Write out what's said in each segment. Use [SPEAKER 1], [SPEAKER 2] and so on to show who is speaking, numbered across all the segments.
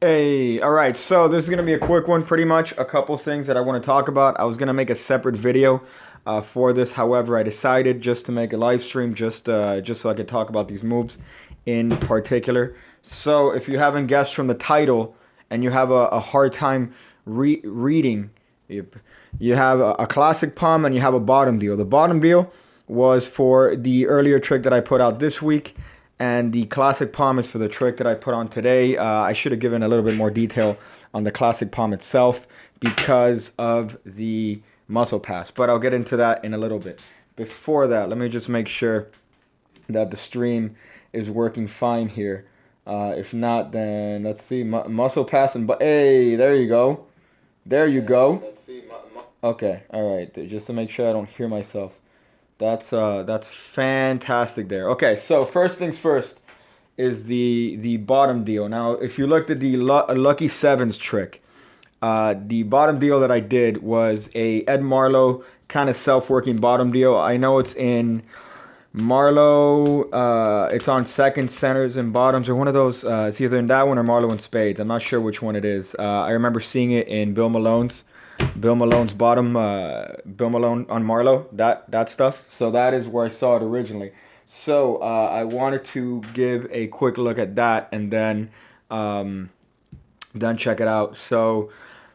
[SPEAKER 1] Hey, all right, so this is going to be a quick one, pretty much a couple things that I want to talk about. I was going to make a separate video for this. However, I decided just to make a live stream just so I could talk about these moves in particular. So if you haven't guessed from the title and you have a hard time reading, you have a classic palm and you have a bottom deal. The bottom deal was for the earlier trick that I put out this week, and the classic palm is for the trick that I put on today. I should have given a little bit more detail on the classic palm itself because of the muscle pass, but I'll get into that in a little bit. Before that, let me just make sure that the stream is working fine here. If not, then let's see, muscle pass and hey, there you go. There you go. Okay, all right, just to make sure I don't hear myself. That's fantastic there. Okay, so first things first is the bottom deal. Now, if you looked at the Lucky Sevens trick, the bottom deal that I did was a Ed Marlowe kind of self-working bottom deal. I know it's in Marlowe, it's on second, centers, and bottoms, or one of those. It's either in that one or Marlowe and Spades. I'm not sure which one it is. I remember seeing it in Bill Malone's bottom, Bill Malone on Marlowe, that stuff. So that is where I saw it originally. So I wanted to give a quick look at that and then check it out. So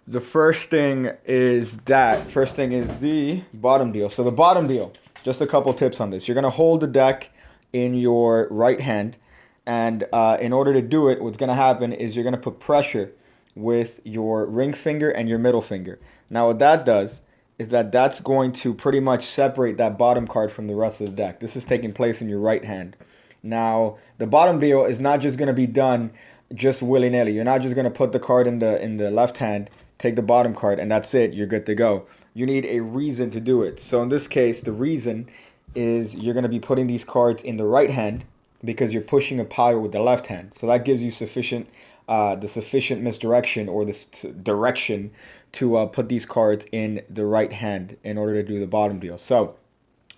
[SPEAKER 1] the first thing is the bottom deal. So the bottom deal, just a couple tips on this. You're gonna hold the deck in your right hand, and in order to do it, what's gonna happen is you're gonna put pressure with your ring finger and your middle finger. Now what that does is that's going to pretty much separate that bottom card from the rest of the deck. This is taking place in your right hand. Now the bottom deal is not just going to be done just willy-nilly. You're not just going to put the card in the left hand, take the bottom card, and that's it, you're good to go. You need a reason to do it. So in this case, the reason is you're going to be putting these cards in the right hand because you're pushing a pile with the left hand. So that gives you sufficient misdirection or the direction to put these cards in the right hand in order to do the bottom deal. So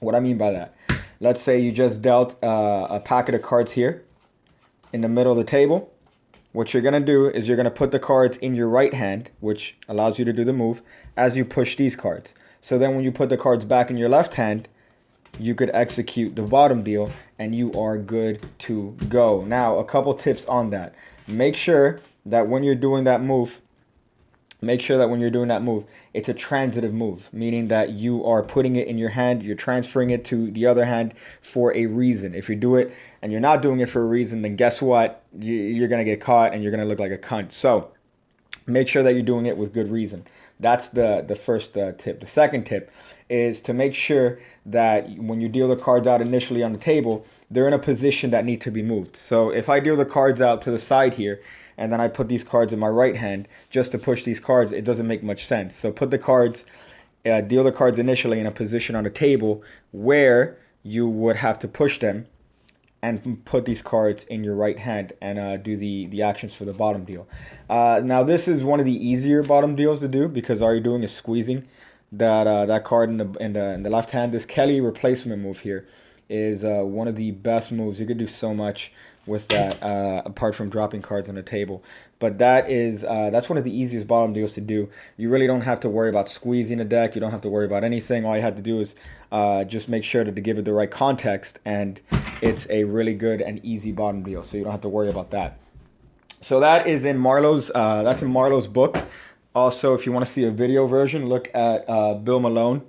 [SPEAKER 1] what I mean by that, let's say you just dealt a packet of cards here in the middle of the table. What you're going to do is you're going to put the cards in your right hand, which allows you to do the move as you push these cards. So then when you put the cards back in your left hand, you could execute the bottom deal and you are good to go. Now, a couple tips on that. Make sure that when you're doing that move, it's a transitive move, meaning that you are putting it in your hand, you're transferring it to the other hand for a reason. If you do it and you're not doing it for a reason, then guess what? You're going to get caught and you're going to look like a cunt. So make sure that you're doing it with good reason. That's the first tip. The second tip is to make sure that when you deal the cards out initially on the table, they're in a position that need to be moved. So if I deal the cards out to the side here, and then I put these cards in my right hand just to push these cards, it doesn't make much sense. So put the cards, deal the cards initially in a position on the table where you would have to push them and put these cards in your right hand and do the actions for the bottom deal. Now this is one of the easier bottom deals to do because all you're doing is squeezing that card in the left hand. This Kelly replacement move here is one of the best moves. You could do so much with that apart from dropping cards on the table. But that's one of the easiest bottom deals to do. You really don't have to worry about squeezing the deck. You don't have to worry about anything. All you have to do is just make sure to give it the right context, and it's a really good and easy bottom deal. So you don't have to worry about that. So that is in Marlowe's. That's in Marlowe's book. Also, if you want to see a video version, look at Bill Malone.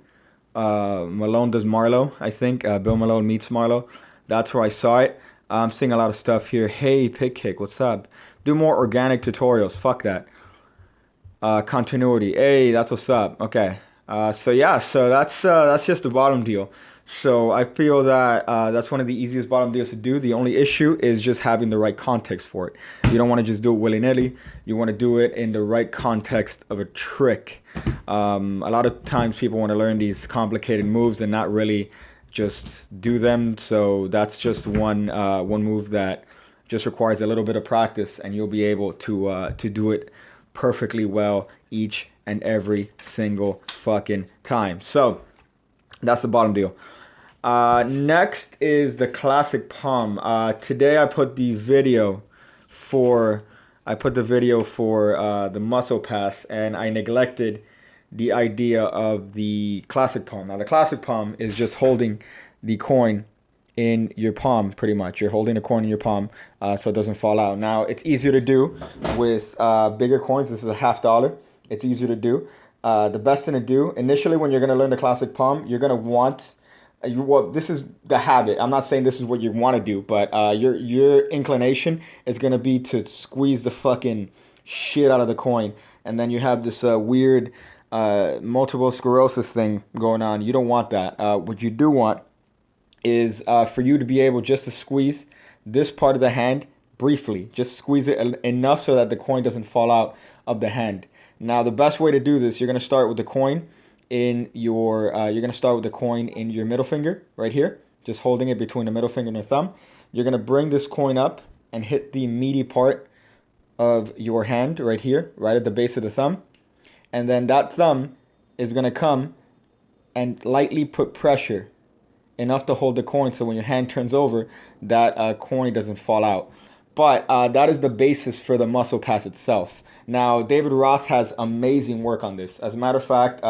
[SPEAKER 1] Malone does Marlowe, I think. Bill Malone meets Marlowe. That's where I saw it. I'm seeing a lot of stuff here. Hey, Pigcake, what's up? Do more organic tutorials. Fuck that. Continuity. Hey, that's what's up. Okay. So yeah, so that's just the bottom deal. So I feel that that's one of the easiest bottom deals to do. The only issue is just having the right context for it. You don't want to just do it willy-nilly. You want to do it in the right context of a trick. A lot of times people want to learn these complicated moves and not really just do them. So that's just one move that just requires a little bit of practice, and you'll be able to do it perfectly well each and every single fucking time. So that's the bottom deal. Next is the classic palm. Today I put the video for I put the video for the muscle pass, and I neglected the idea of the classic palm. Now, the classic palm is just holding the coin in your palm, pretty much. You're holding the coin in your palm so it doesn't fall out. Now, it's easier to do with bigger coins. This is a $50. It's easier to do. The best thing to do, initially when you're going to learn the classic palm, you're going to want, well, this is the habit. I'm not saying this is what you want to do, but your inclination is going to be to squeeze the fucking shit out of the coin. And then you have this weird multiple sclerosis thing going on. You don't want that. What you do want is for you to be able just to squeeze this part of the hand briefly. Just squeeze it enough so that the coin doesn't fall out of the hand. Now, the best way to do this, you're going to start with the coin in your middle finger right here, just holding it between the middle finger and the thumb. You're going to bring this coin up and hit the meaty part of your hand right here, right at the base of the thumb. And then that thumb is going to come and lightly put pressure, enough to hold the coin so when your hand turns over, that coin doesn't fall out. But that is the basis for the muscle pass itself. Now, David Roth has amazing work on this. As a matter of fact,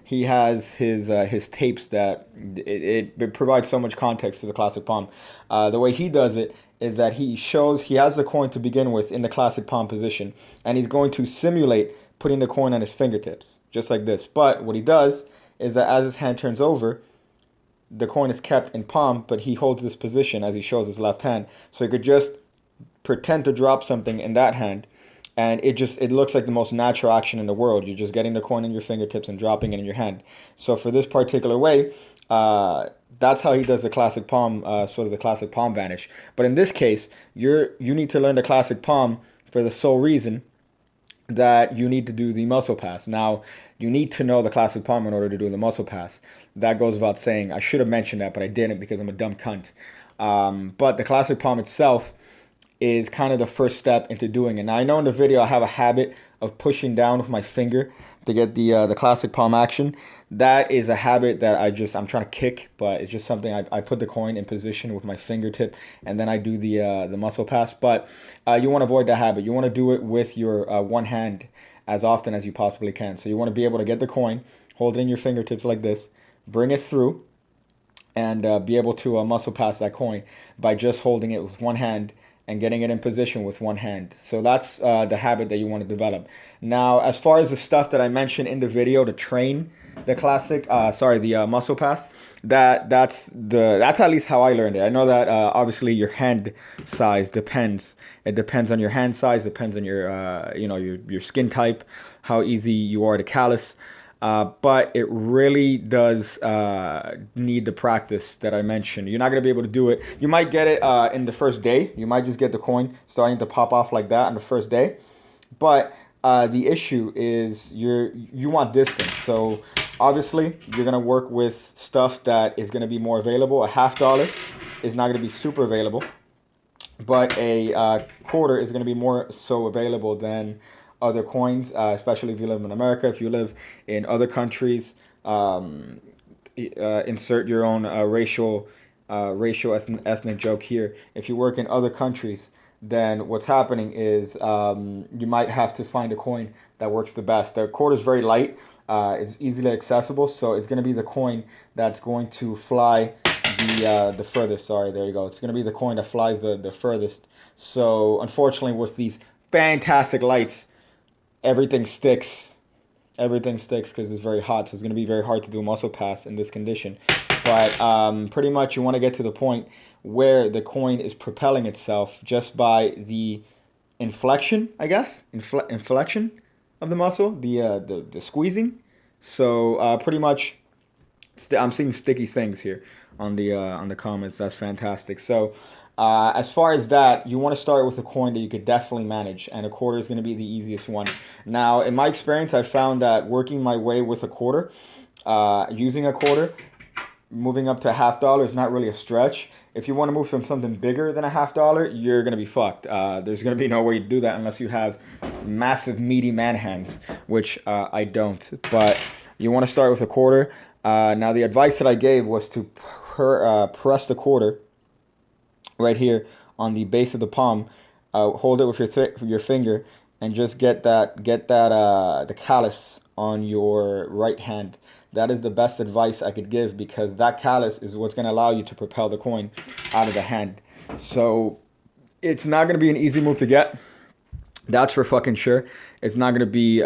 [SPEAKER 1] he has his tapes that it provides so much context to the classic palm. The way he does it is that he has the coin to begin with in the classic palm position, and he's going to simulate putting the coin on his fingertips, just like this. But what he does is that as his hand turns over, the coin is kept in palm, but he holds this position as he shows his left hand. So he could just pretend to drop something in that hand, and it looks like the most natural action in the world. You're just getting the coin in your fingertips and dropping it in your hand. So for this particular way, that's how he does the classic palm, sort of the classic palm vanish. But in this case, you need to learn the classic palm for the sole reason that you need to do the muscle pass. Now, you need to know the classic palm in order to do the muscle pass. That goes without saying. I should have mentioned that, but I didn't because I'm a dumb cunt. But the classic palm itself is kind of the first step into doing it. Now, I know in the video I have a habit of pushing down with my finger to get the classic palm action. That is a habit that I'm trying to kick, but it's just something I put the coin in position with my fingertip, and then I do the muscle pass. But you want to avoid that habit. You want to do it with your one hand as often as you possibly can. So you want to be able to get the coin, hold it in your fingertips like this, bring it through, and be able to muscle pass that coin by just holding it with one hand and getting it in position with one hand. So that's the habit that you want to develop. Now, as far as the stuff that I mentioned in the video to train the muscle pass, that's at least how I learned it. I know that obviously your hand size depends. It depends on your hand size, depends on your skin type, how easy you are to callus. But it really does need the practice that I mentioned. You're not going to be able to do it. You might get it in the first day. You might just get the coin starting to pop off like that on the first day. But the issue is you want distance. So obviously, you're going to work with stuff that is going to be more available. A $50 is not going to be super available. But a quarter is going to be more so available than other coins, especially if you live in America. If you live in other countries, insert your own racial ethnic joke here. If you work in other countries, then what's happening is you might have to find a coin that works the best. The quarter is very light. It's easily accessible, so it's going to be the coin that's going to fly the furthest. Sorry, there you go. It's going to be the coin that flies the furthest. So unfortunately, with these fantastic lights, everything sticks because it's very hot, so it's going to be very hard to do a muscle pass in this condition. But pretty much you want to get to the point where the coin is propelling itself just by the inflection, I guess, inflection of the muscle, the squeezing. So pretty much I'm seeing sticky things here on the comments. That's fantastic. So as far as that, you want to start with a coin that you could definitely manage, and a quarter is going to be the easiest one. Now, in my experience, I found that working my way with a quarter, using a quarter, moving up to a $50 is not really a stretch. If you want to move from something bigger than a $50, you're going to be fucked. There's going to be no way to do that unless you have massive, meaty man hands, which I don't. But you want to start with a quarter. Now, the advice that I gave was to press the quarter right here on the base of the palm hold it with your finger, and just get that the callus on your right hand. That is the best advice I could give, because that callus is what's going to allow you to propel the coin out of the hand. So it's not going to be an easy move to get. That's for fucking sure. It's not going to be,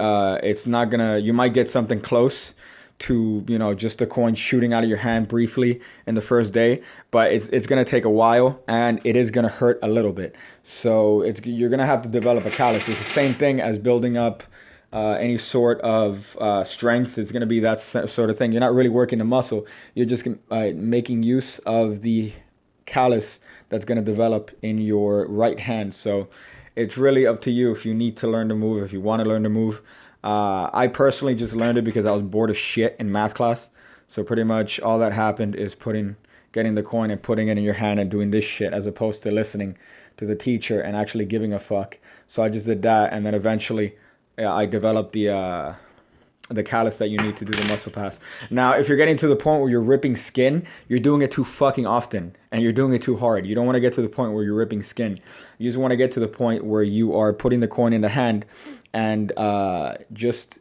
[SPEAKER 1] you might get something close to, just the coin shooting out of your hand briefly in the first day, but it's going to take a while, and it is going to hurt a little bit. So you're going to have to develop a callus. It's the same thing as building up any sort of strength. It's going to be that sort of thing. You're not really working the muscle. You're just making use of the callus that's going to develop in your right hand. So it's really up to you if you need to learn the move, if you want to learn the move. I personally just learned it because I was bored as shit in math class. So pretty much all that happened is getting the coin and putting it in your hand and doing this shit, as opposed to listening to the teacher and actually giving a fuck. So I just did that, and then eventually I developed the callus that you need to do the muscle pass. Now, if you're getting to the point where you're ripping skin, you're doing it too fucking often, and you're doing it too hard. You don't want to get to the point where you're ripping skin. You just want to get to the point where you are putting the coin in the hand and just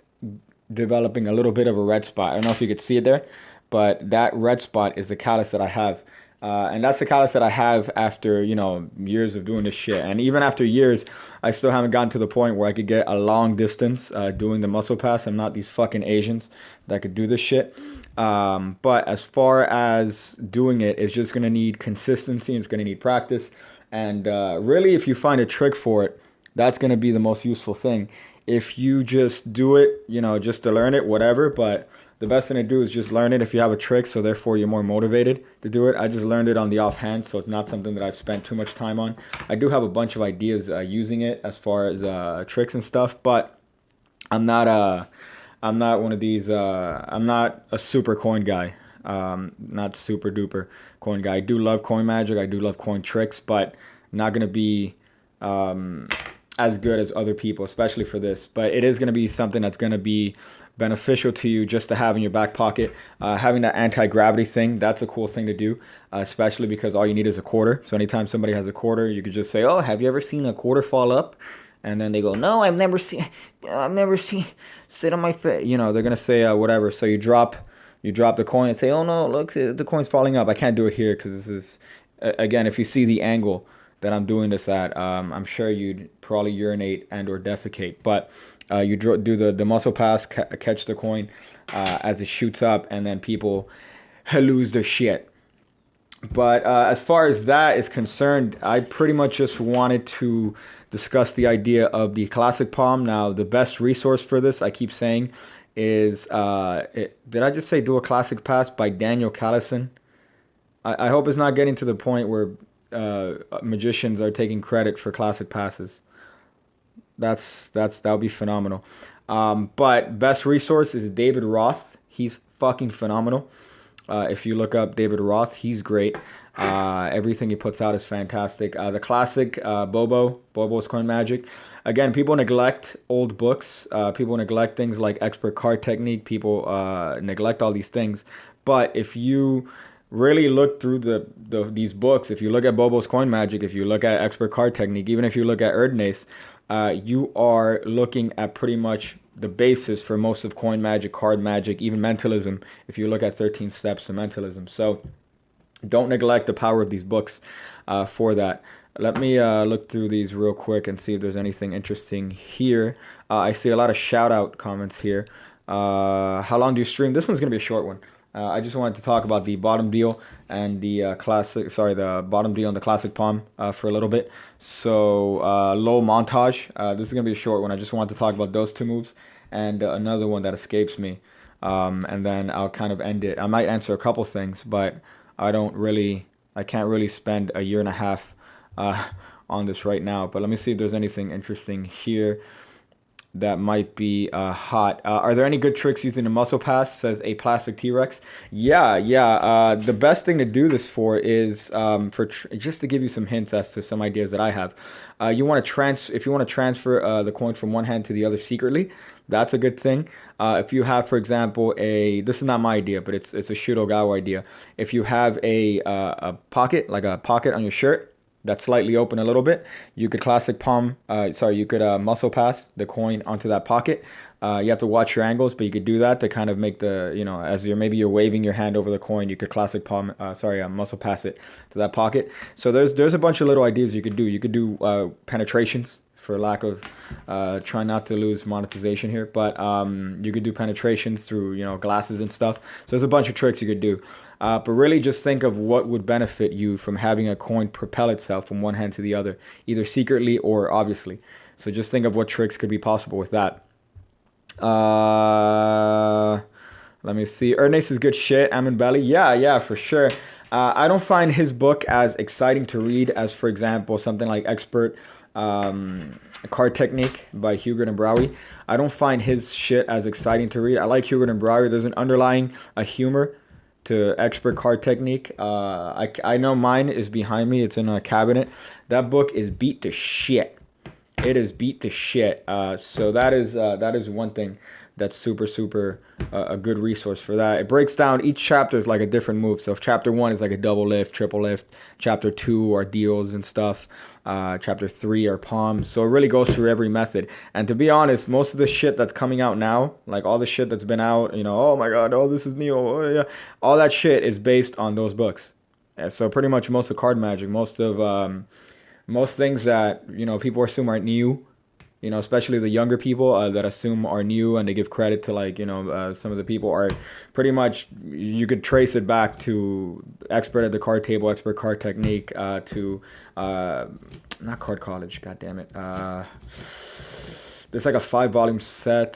[SPEAKER 1] developing a little bit of a red spot. I don't know if you could see it there, but that red spot is the callus that I have. And that's the callus that I have after, years of doing this shit. And even after years, I still haven't gotten to the point where I could get a long distance doing the muscle pass. I'm not these fucking Asians that could do this shit. But as far as doing it, it's just going to need consistency. It's going to need practice. And really, if you find a trick for it, that's going to be the most useful thing. If you just do it, just to learn it, whatever. But the best thing to do is just learn it if you have a trick, so therefore you're more motivated to do it. I just learned it on the offhand, so it's not something that I've spent too much time on. I do have a bunch of ideas using it as far as tricks and stuff, but I'm not one of these. I'm not a super coin guy. Not super duper coin guy. I do love coin magic. I do love coin tricks, but not gonna be as good as other people, especially for this. But it is gonna be something that's gonna be beneficial to you just to have in your back pocket. Having that anti-gravity thing, that's a cool thing to do, especially because all you need is a quarter. So anytime somebody has a quarter, you could just say, oh, have you ever seen a quarter fall up? And then they go, no, I've never seen sit on my face. They're going to say whatever. So you drop the coin and say, oh no, look, the coin's falling up. I can't do it here because this is, again, if you see the angle that I'm doing this at, I'm sure you'd probably urinate and or defecate. But you do the muscle pass, catch the coin as it shoots up, and then people lose their shit. But as far as that is concerned, I pretty much just wanted to discuss the idea of the classic palm. Now, the best resource for this, I keep saying, is did I just say do a classic pass by Daniel Callison? I hope it's not getting to the point where magicians are taking credit for classic passes. That'll be phenomenal. But best resource is David Roth. He's fucking phenomenal. If you look up David Roth, he's great. Everything he puts out is fantastic. The classic Bobo's Coin Magic. Again, people neglect old books. People neglect things like expert card technique. People neglect all these things. But if you really look through these books, if you look at Bobo's Coin Magic, if you look at expert card technique, even if you look at Erdnase, you are looking at pretty much the basis for most of coin magic, card magic, even mentalism, if you look at 13 steps of mentalism. So don't neglect the power of these books for that. Let me look through these real quick and see if there's anything interesting here. I see a lot of shout out comments here. How long do you stream? This one's going to be a short one. I just wanted to talk about the bottom deal and the the bottom deal and the classic palm for a little bit. So low montage. This is going to be a short one. I just wanted to talk about those two moves and another one that escapes me. And then I'll kind of end it. I might answer a couple things, but I can't really spend a year and a half on this right now. But let me see if there's anything interesting here that might be hot. Are there any good tricks using the muscle pass, says a plastic T-Rex? Yeah. The best thing to do this for is just to give you some hints as to some ideas that I have. If you want to transfer the coin from one hand to the other secretly, that's a good thing. If you have, for example, this is not my idea, but it's a Shudogawa idea. If you have a pocket, like a pocket on your shirt, that's slightly open a little bit, you could classic palm, you could muscle pass the coin onto that pocket. You have to watch your angles, but you could do that to kind of make the, as you're waving your hand over the coin, you could classic palm, muscle pass it to that pocket. So there's a bunch of little ideas you could do. You could do penetrations, for lack of trying not to lose monetization here, but you could do penetrations through glasses and stuff. So there's a bunch of tricks you could do. But really just think of what would benefit you from having a coin propel itself from one hand to the other, either secretly or obviously. So just think of what tricks could be possible with that. Let me see. Ernest is good shit. Amin Belly. Yeah, for sure. I don't find his book as exciting to read as, for example, something like Expert Card Technique by Heegaard and Brouwer. I don't find his shit as exciting to read. I like Heegaard and Brouwer. There's an underlying humor to Expert Card Technique. I know mine is behind me. It's in a cabinet. That book is beat to shit. It is beat to shit. So that is one thing that's super a good resource for that. It breaks down, each chapter is like a different move. So if chapter 1 is like a double lift, triple lift, chapter 2 are deals and stuff, chapter 3 are palms. So it really goes through every method. And to be honest, most of the shit that's coming out now, like all the shit that's been out, oh my god, oh this is Neo, oh yeah, all that shit is based on those books. Yeah, so pretty much most of card magic, most things that people assume are new, especially the younger people that assume are new, and they give credit to some of the people are pretty much, you could trace it back to Expert at the Card Table, Expert Card Technique, to not Card College, god damn it. There's like a 5-volume set.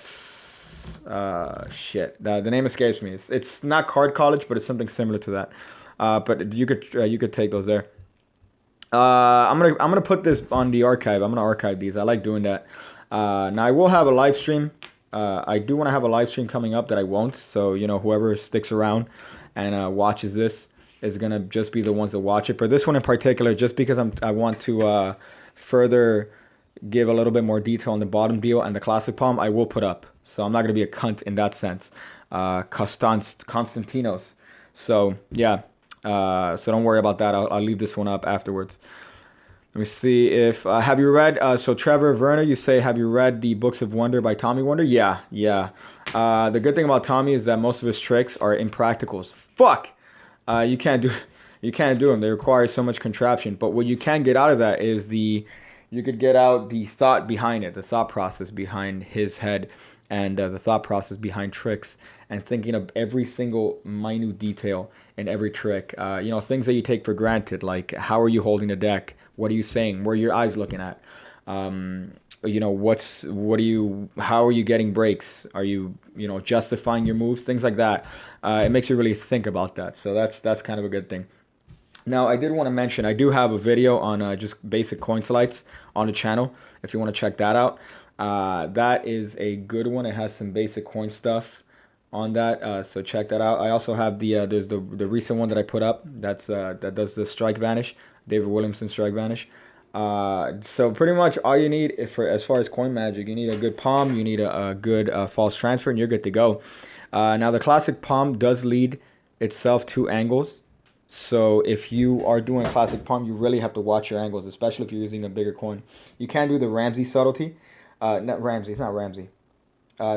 [SPEAKER 1] The name escapes me. It's not Card College, but it's something similar to that. But you could take those there. I'm gonna put this on the archive. I'm gonna archive these. I like doing that. Now I will have a live stream. I do want to have a live stream coming up that I won't. So whoever sticks around and watches this is gonna just be the ones that watch it. But this one in particular, just because I want to further give a little bit more detail on the bottom deal and the classic palm, I will put up. So I'm not gonna be a cunt in that sense. Constantinos. So yeah. So don't worry about that. I'll leave this one up afterwards. Let me see if have you read so Trevor Werner, you say, have you read the Books of Wonder by Tommy Wonder? Yeah. The good thing about Tommy is that most of his tricks are impracticals. Fuck. You can't do them. They require so much contraption. But what you can get out of that is you could get out the thought behind it, the thought process behind his head, and the thought process behind tricks, and thinking of every single minute detail in every trick. Things that you take for granted, like how are you holding the deck? What are you saying? Where are your eyes looking at? How are you getting breaks? Are you, justifying your moves? Things like that. It makes you really think about that. So that's kind of a good thing. Now, I did want to mention, I do have a video on just basic coin slides on the channel, if you want to check that out. That is a good one. It has some basic coin stuff on that, so check that out. I also have there's the recent one that I put up that does the strike vanish, David Williamson strike vanish. So pretty much all you need as far as coin magic, you need a good palm, you need a good false transfer, and you're good to go. Now the classic palm does lead itself to angles. So if you are doing classic palm, you really have to watch your angles, especially if you're using a bigger coin. You can do the Ramsey subtlety. Not Ramsey, it's not Ramsey.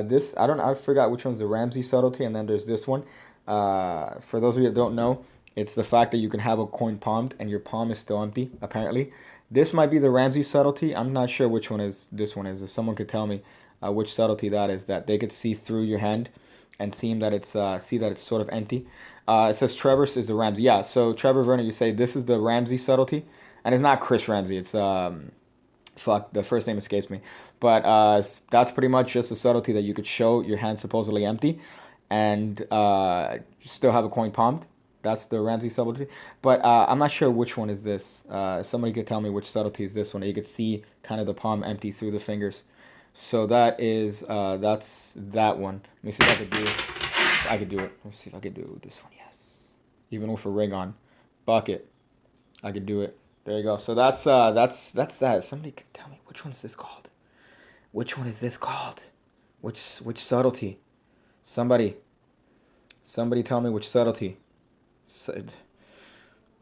[SPEAKER 1] This, I forgot which one's the Ramsey subtlety, and then there's this one. For those of you that don't know, it's the fact that you can have a coin palmed and your palm is still empty, apparently. This might be the Ramsey subtlety. I'm not sure which one this one is. If someone could tell me which subtlety that is, that they could see through your hand and see that it's sort of empty. It says Traverse is the Ramsey. Yeah, so Trevor Werner, you say this is the Ramsey subtlety, and it's not Chris Ramsey. It's fuck, the first name escapes me. But that's pretty much just a subtlety that you could show your hand supposedly empty and still have a coin palmed. That's the Ramsey subtlety. But I'm not sure which one is this. Somebody could tell me which subtlety is this one. You could see kind of the palm empty through the fingers. So that is, that's that one. Let me see if I could do it. I could do it. Let me see if I could do this one. Yes. Even with a rig on. Bucket. I could do it. There you go. So that's that. Somebody can tell me which one's this called. Which one is this called? Which subtlety? Somebody tell me which subtlety.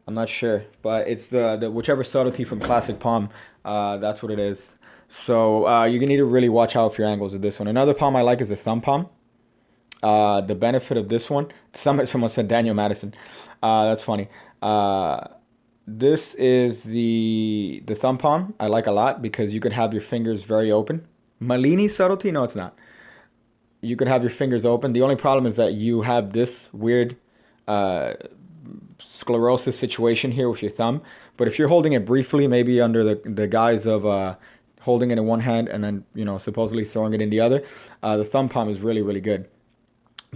[SPEAKER 1] I'm I'm not sure, but it's the whichever subtlety from classic palm. That's what it is. So you're gonna need to really watch out for your angles with this one. Another palm I like is a thumb palm. The benefit of this one, someone said Daniel Matteson. That's funny. This is the thumb palm I like a lot because you could have your fingers very open. Malini subtlety? No, it's not. You could have your fingers open. The only problem is that you have this weird sclerosis situation here with your thumb. But if you're holding it briefly, maybe under the guise of holding it in one hand and then, you know, supposedly throwing it in the other, the thumb palm is really, really good.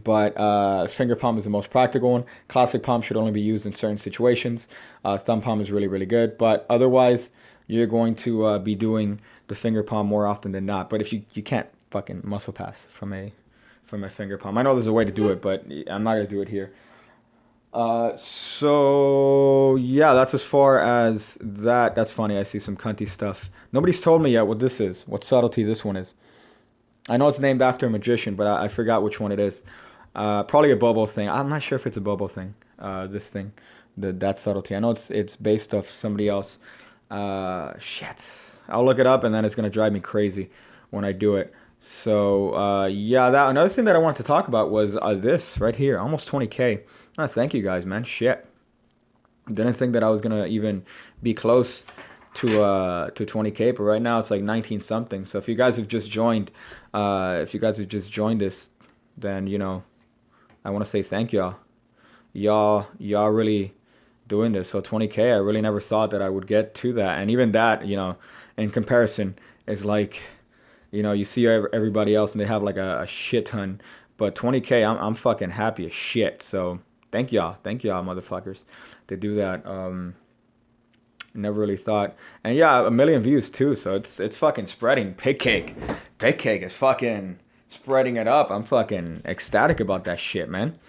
[SPEAKER 1] But finger palm is the most practical one. Classic palm should only be used in certain situations. Thumb palm is really, really good. But otherwise, you're going to be doing the finger palm more often than not. But if you can't fucking muscle pass from a finger palm. I know there's a way to do it, but I'm not going to do it here. So yeah, that's as far as that. That's funny. I see some cunty stuff. Nobody's told me yet what this is, what subtlety this one is. I know it's named after a magician, but I forgot which one it is. Probably a bubble thing. I'm not sure if it's a bubble thing. This thing, that subtlety. I know it's based off somebody else. Shit. I'll look it up, and then it's gonna drive me crazy when I do it. So yeah, that another thing that I wanted to talk about was this right here, almost 20K. Oh, thank you guys, man. Shit. Didn't think that I was gonna even be close to 20K, but right now it's like 19 something. So if you guys have just joined, this, then you know, I want to say thank y'all. Y'all really doing this. So 20K, I really never thought that I would get to that, and even that, you know, in comparison, is like, you know, you see everybody else and they have like a shit ton, but 20K, I'm fucking happy as shit. So thank y'all, motherfuckers, to do that. Never really thought, and yeah, 1 million views too. So it's fucking spreading. Pigcake is fucking spreading it up. I'm fucking ecstatic about that shit, man.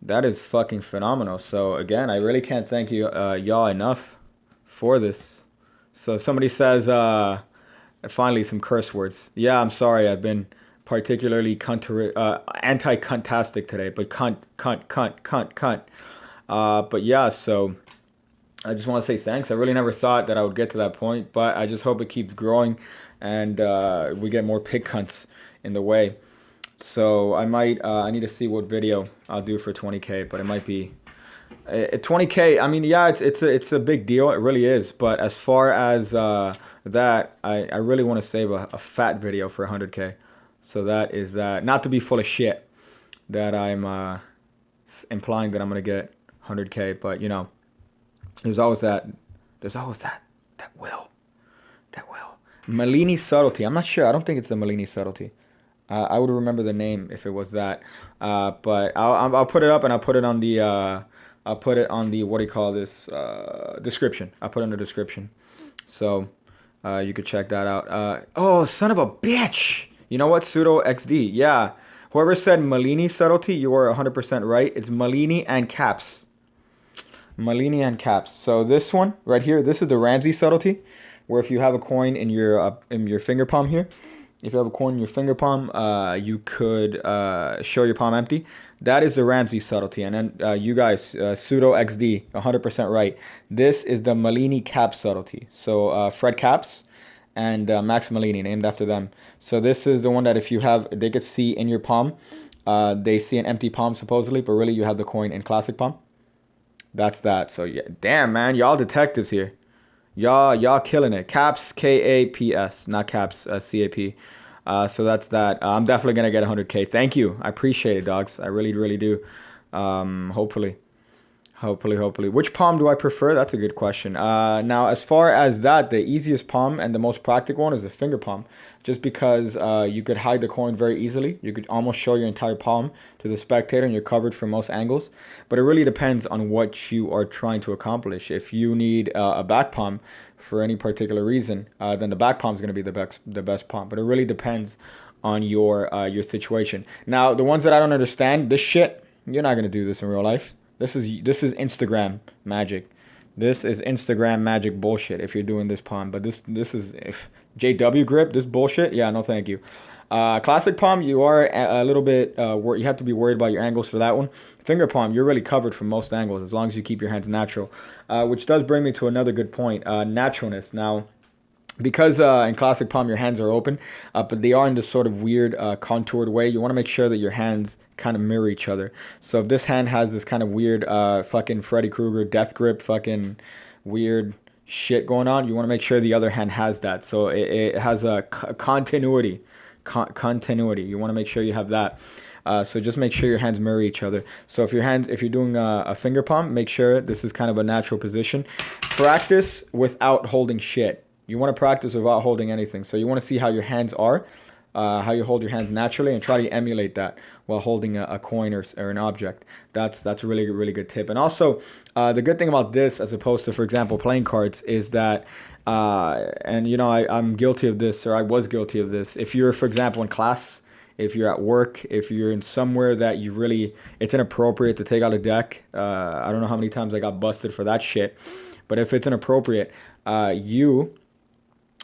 [SPEAKER 1] That is fucking phenomenal. So again, I really can't thank you y'all enough for this. So somebody says finally some curse words. Yeah, I'm sorry. I've been particularly anti-cuntastic today, but cunt. But yeah, so I just want to say thanks. I really never thought that I would get to that point, but I just hope it keeps growing and we get more pig cunts in the way. So I might, I need to see what video I'll do for 20K, but it might be 20K. I mean, yeah, it's a big deal. It really is. But as far as that, I really want to save a fat video for 100K. So that is that. Not to be full of shit that I'm implying that I'm going to get 100K, but you know, there's always that will. Malini subtlety. I'm not sure. I don't think it's the Malini subtlety. I would remember the name if it was that. But I'll put it up, and I'll put it on the what do you call this, description. I'll put it in the description, so you could check that out. Oh, son of a bitch! You know what? Pseudo XD. Yeah. Whoever said Malini subtlety, you are 100% right. It's Malini and caps. So this one right here, this is the Ramsey subtlety, where if you have a coin in your finger palm here, if you have a coin in your finger palm, you could show your palm empty. That is the Ramsey subtlety. And then you guys, pseudo XD, 100% right. This is the Malini cap subtlety. So Fred Caps and Max Malini, named after them. So this is the one that if you have, they could see in your palm. They see an empty palm supposedly, but really you have the coin in classic palm. That's that. So yeah, damn man, y'all detectives here. Y'all killing it. Caps, Kaps, not caps, CAP. So that's that. I'm definitely gonna get 100K. Thank you. I appreciate it, dogs. I really, really do. Hopefully. Which palm do I prefer? That's a good question. Now, as far as that, the easiest palm and the most practical one is the finger palm. Just because you could hide the coin very easily. You could almost show your entire palm to the spectator and you're covered from most angles. But it really depends on what you are trying to accomplish. If you need a back palm for any particular reason, then the back palm is going to be the best palm. But it really depends on your situation. Now, the ones that I don't understand, this shit, you're not going to do this in real life. This is Instagram magic. This is Instagram magic bullshit if you're doing this palm. But this is if JW grip, this bullshit, yeah, no thank you. Classic palm, you are a little bit, you have to be worried about your angles for that one. Finger palm, you're really covered from most angles as long as you keep your hands natural. Which does bring me to another good point, naturalness. Now, because in classic palm your hands are open, but they are in this sort of weird contoured way, you want to make sure that your hands kind of mirror each other. So if this hand has this kind of weird fucking Freddy Krueger death grip fucking weird shit going on, you want to make sure the other hand has that. So it has a continuity. Continuity. You want to make sure you have that. So just make sure your hands mirror each other. So if you're doing a finger palm, make sure this is kind of a natural position. Practice without holding shit. You want to practice without holding anything. So you want to see how your hands are, how you hold your hands naturally, and try to emulate that while holding a coin or an object. That's a really good tip. And also, the good thing about this, as opposed to, for example, playing cards, is that, and you know, I'm guilty of this, or I was guilty of this. If you're, for example, in class, if you're at work, if you're in somewhere that it's inappropriate to take out a deck. I don't know how many times I got busted for that shit. But if it's inappropriate, you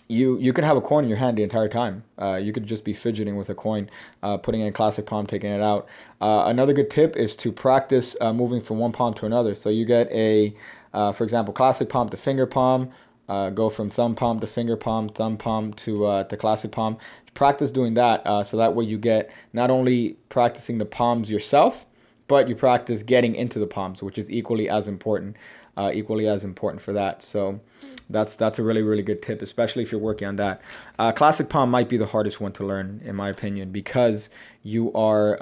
[SPEAKER 1] can have a coin in your hand the entire time. You could just be fidgeting with a coin, putting it in classic palm, taking it out. Another good tip is to practice moving from one palm to another. So you get for example, classic palm to finger palm, go from thumb palm to finger palm, thumb palm to classic palm. Practice doing that, so that way you get not only practicing the palms yourself, but you practice getting into the palms, which is equally as important for that. So that's a really good tip, especially if you're working on that. Classic palm might be the hardest one to learn, in my opinion, because you're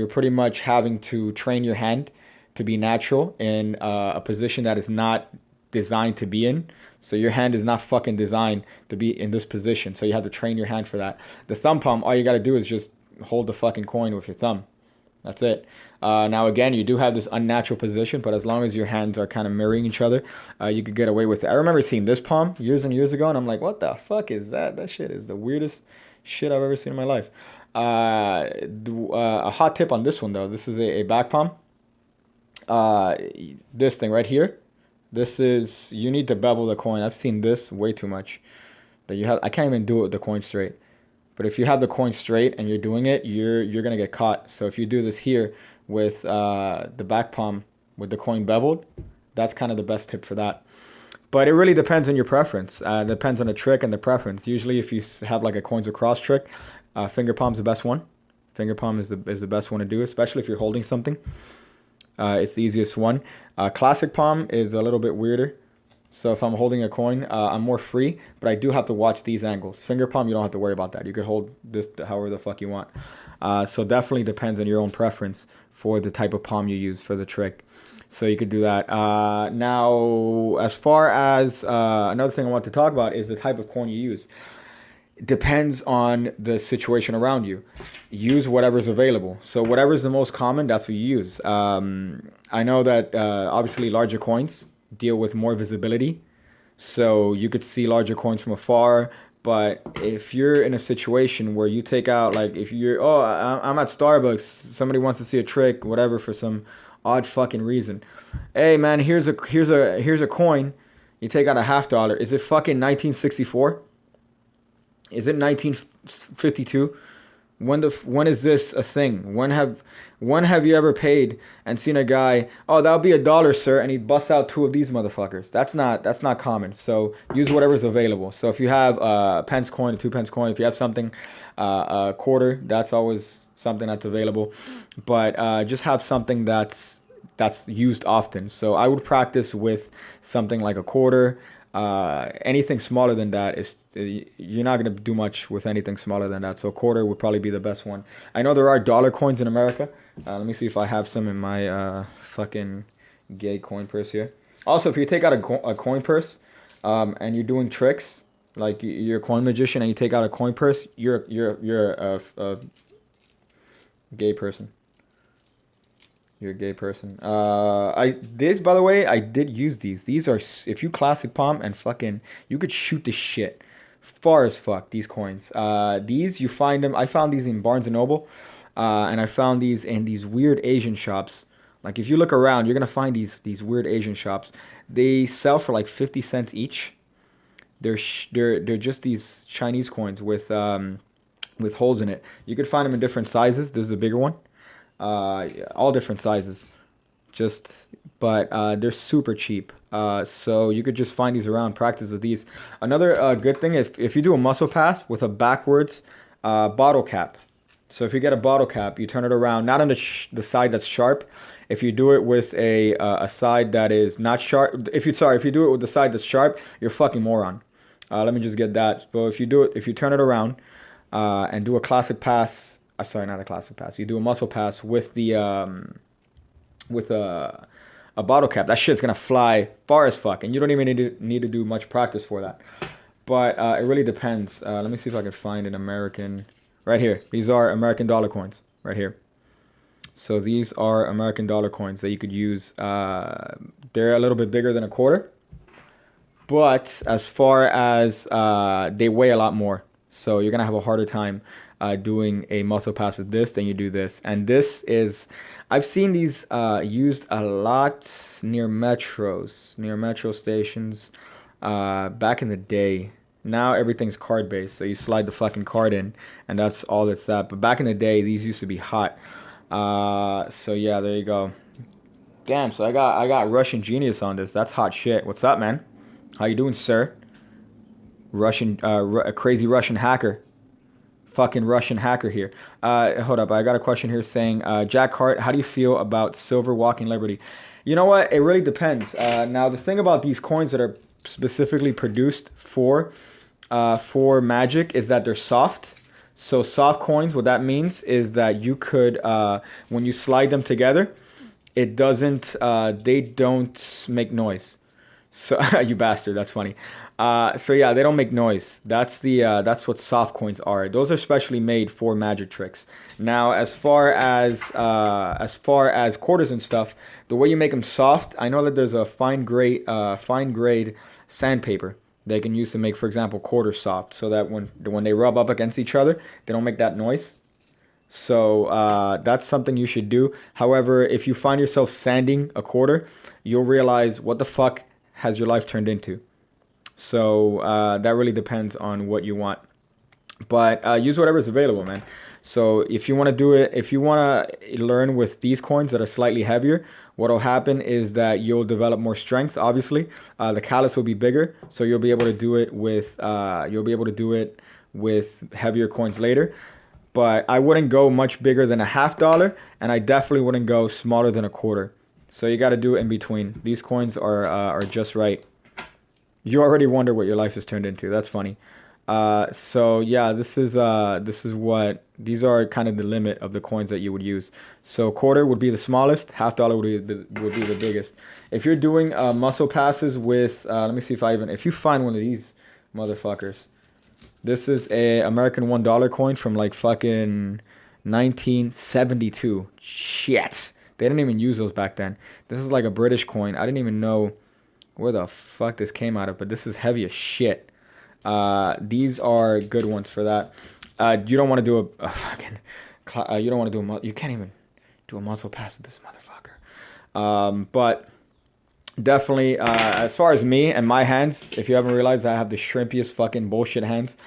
[SPEAKER 1] pretty much having to train your hand to be natural in a position that is not designed to be in. So your hand is not fucking designed to be in this position. So you have to train your hand for that. The thumb palm, all you got to do is just hold the fucking coin with your thumb. That's it. Now, again, you do have this unnatural position, but as long as your hands are kind of mirroring each other, you could get away with it. I remember seeing this palm years and years ago, and I'm like, what the fuck is that? That shit is the weirdest shit I've ever seen in my life. A hot tip on this one, though. This is a back palm. This thing right here. This is, you need to bevel the coin. I've seen this way too much. I can't even do it with the coin straight. But if you have the coin straight and you're doing it, you're gonna get caught. So if you do this here with the back palm with the coin beveled, that's kind of the best tip for that. But it really depends on your preference. It depends on the trick and the preference. Usually, if you have like a coins across trick, finger palm's the best one. Finger palm is the best one to do, especially if you're holding something. It's the easiest one. Classic palm is a little bit weirder. So if I'm holding a coin, I'm more free, but I do have to watch these angles. Finger palm, you don't have to worry about that. You can hold this however the fuck you want. So definitely depends on your own preference for the type of palm you use for the trick. So you could do that. Now, as far as another thing I want to talk about is the type of coin you use. It depends on the situation around you. Use whatever's available. So whatever's the most common, that's what you use. I know that obviously larger coins deal with more visibility. So you could see larger coins from afar. But if you're in a situation where you take out, like if you're, I'm at Starbucks, somebody wants to see a trick, whatever, for some odd fucking reason. Hey man, here's a coin. You take out $50. Is it fucking 1964? Is it 1952? When is this a thing? When have you ever paid and seen a guy, oh, that'll be $1, sir, and he busts out 2 of these motherfuckers? That's not common. So use whatever's available. So if you have a pence coin, a 2-pence coin, if you have something, a quarter, that's always something that's available. But just have something that's used often. So I would practice with something like a quarter. Anything smaller than that you're not going to do much with anything smaller than that. So a quarter would probably be the best one. I know there are dollar coins in America. Let me see if I have some in my fucking gay coin purse here. Also, if you take out a coin purse and you're doing tricks, like you're a coin magician and you take out a coin purse, you're a gay person. You're a gay person. By the way, I did use these. These are, if you classic palm and fucking, you could shoot the shit far as fuck, these coins. These, you find them, I found these in Barnes & Noble, and I found these in these weird Asian shops. Like, if you look around, you're going to find these weird Asian shops. They sell for like 50 cents each. They're just these Chinese coins with with holes in it. You could find them in different sizes. This is a bigger one. All different sizes. But they're super cheap. So you could just find these around, practice with these. Another good thing is if you do a muscle pass with a backwards bottle cap. So if you get a bottle cap, you turn it around, not on the side that's sharp. If you do it with a side that is not sharp, if you do it with the side that's sharp, you're a fucking moron. Let me just get that. So if you turn it around and do a classic pass, sorry, not a classic pass. You do a muscle pass with with a bottle cap. That shit's gonna fly far as fuck, and you don't even need to do much practice for that. But it really depends. Let me see if I can find an American. Right here. These are American dollar coins. Right here. So these are American dollar coins that you could use. They're a little bit bigger than a quarter. But as far as they weigh a lot more. So you're going to have a harder time doing a muscle pass with this than you do this. And this is... I've seen these used a lot near metro stations back in the day. Now everything's card based, so you slide the fucking card in, and that's all it's that. But back in the day, these used to be hot. So yeah, there you go. Damn, so I got Russian genius on this. That's hot shit. What's up, man? How you doing, sir? A crazy Russian hacker. Fucking Russian hacker here. Hold up, I got a question here saying, Jack Hart, how do you feel about silver walking liberty? You know what? It really depends. Now the thing about these coins that are specifically produced for Magic is that they're soft. So soft coins, what that means is that you could, when you slide them together, it doesn't, they don't make noise. So you bastard, that's funny. So yeah, they don't make noise. That's what soft coins are. Those are specially made for magic tricks. Now, as far as quarters and stuff, the way you make them soft, I know that there's a fine grade sandpaper they can use to make, for example, quarters soft, so that when they rub up against each other, they don't make that noise. So that's something you should do. However, if you find yourself sanding a quarter, you'll realize what the fuck has your life turned into. So that really depends on what you want. But use whatever's available, man. So if you want to do it, if you want to learn with these coins that are slightly heavier, what'll happen is that you'll develop more strength. Obviously, the callus will be bigger, so you'll be able to do it with heavier coins later. But I wouldn't go much bigger than $50, and I definitely wouldn't go smaller than a quarter. So you got to do it in between. These coins are just right. You already wonder what your life has turned into. That's funny. So yeah, these are kind of the limit of the coins that you would use. So quarter would be the smallest, $50 would be the biggest. If you're doing muscle passes with, let me see if you find one of these motherfuckers. This is a American $1 coin from like fucking 1972. Shit, they didn't even use those back then. This is like a British coin. I didn't even know where the fuck this came out of, but this is heavy as shit. These are good ones for that. You don't want to do a fucking, you don't want to do you can't even do a muscle pass with this motherfucker. But definitely, as far as me and my hands, if you haven't realized, I have the shrimpiest fucking bullshit hands.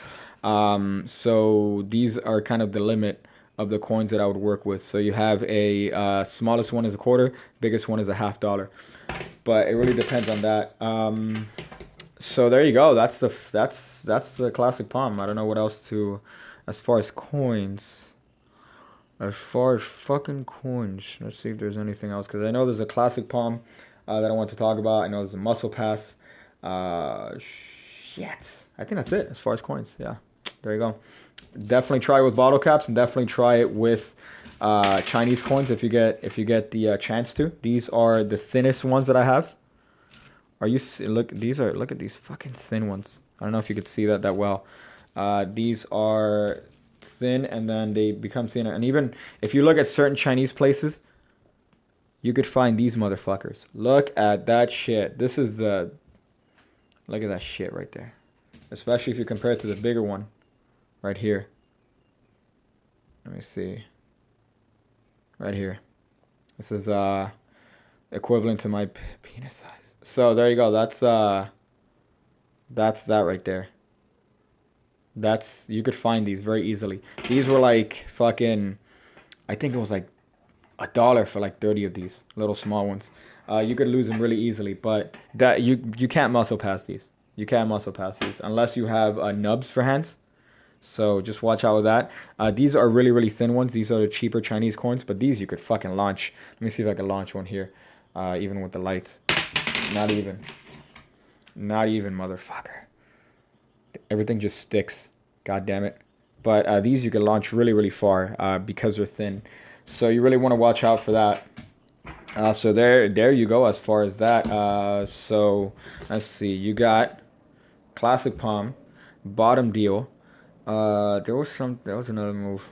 [SPEAKER 1] So these are kind of the limit of the coins that I would work with. So you have a smallest one is a quarter, biggest one is $50. But it really depends on that. So there you go. That's the classic palm. I don't know what else to, as far as coins. As far as fucking coins, let's see if there's anything else, because I know there's a classic palm that I want to talk about. I know there's a muscle pass. Shit. I think that's it as far as coins. Yeah, there you go. Definitely try it with bottle caps, and definitely try it with Chinese coins if you get the chance to. These are the thinnest ones that I have. Look at these fucking thin ones. I don't know if you could see that well. These are thin, and then they become thinner. And even if you look at certain Chinese places, you could find these motherfuckers. Look at that shit. Look at that shit right there. Especially if you compare it to the bigger one right here. Let me see. Right here. This is equivalent to my penis size. So there you go. That's that right there. You could find these very easily. These were like fucking, I think it was like $1 for like 30 of these little small ones. You could lose them really easily, but that you can't muscle past these. You can't muscle past these unless you have nubs for hands. So just watch out with that. These are really, really thin ones. These are the cheaper Chinese coins, but these you could fucking launch. Let me see if I can launch one here, even with the lights. Not even. Not even, motherfucker. Everything just sticks. God damn it. But these you can launch really, really far because they're thin. So you really want to watch out for that. So there you go as far as that. So let's see. You got classic palm, bottom deal. There was another move.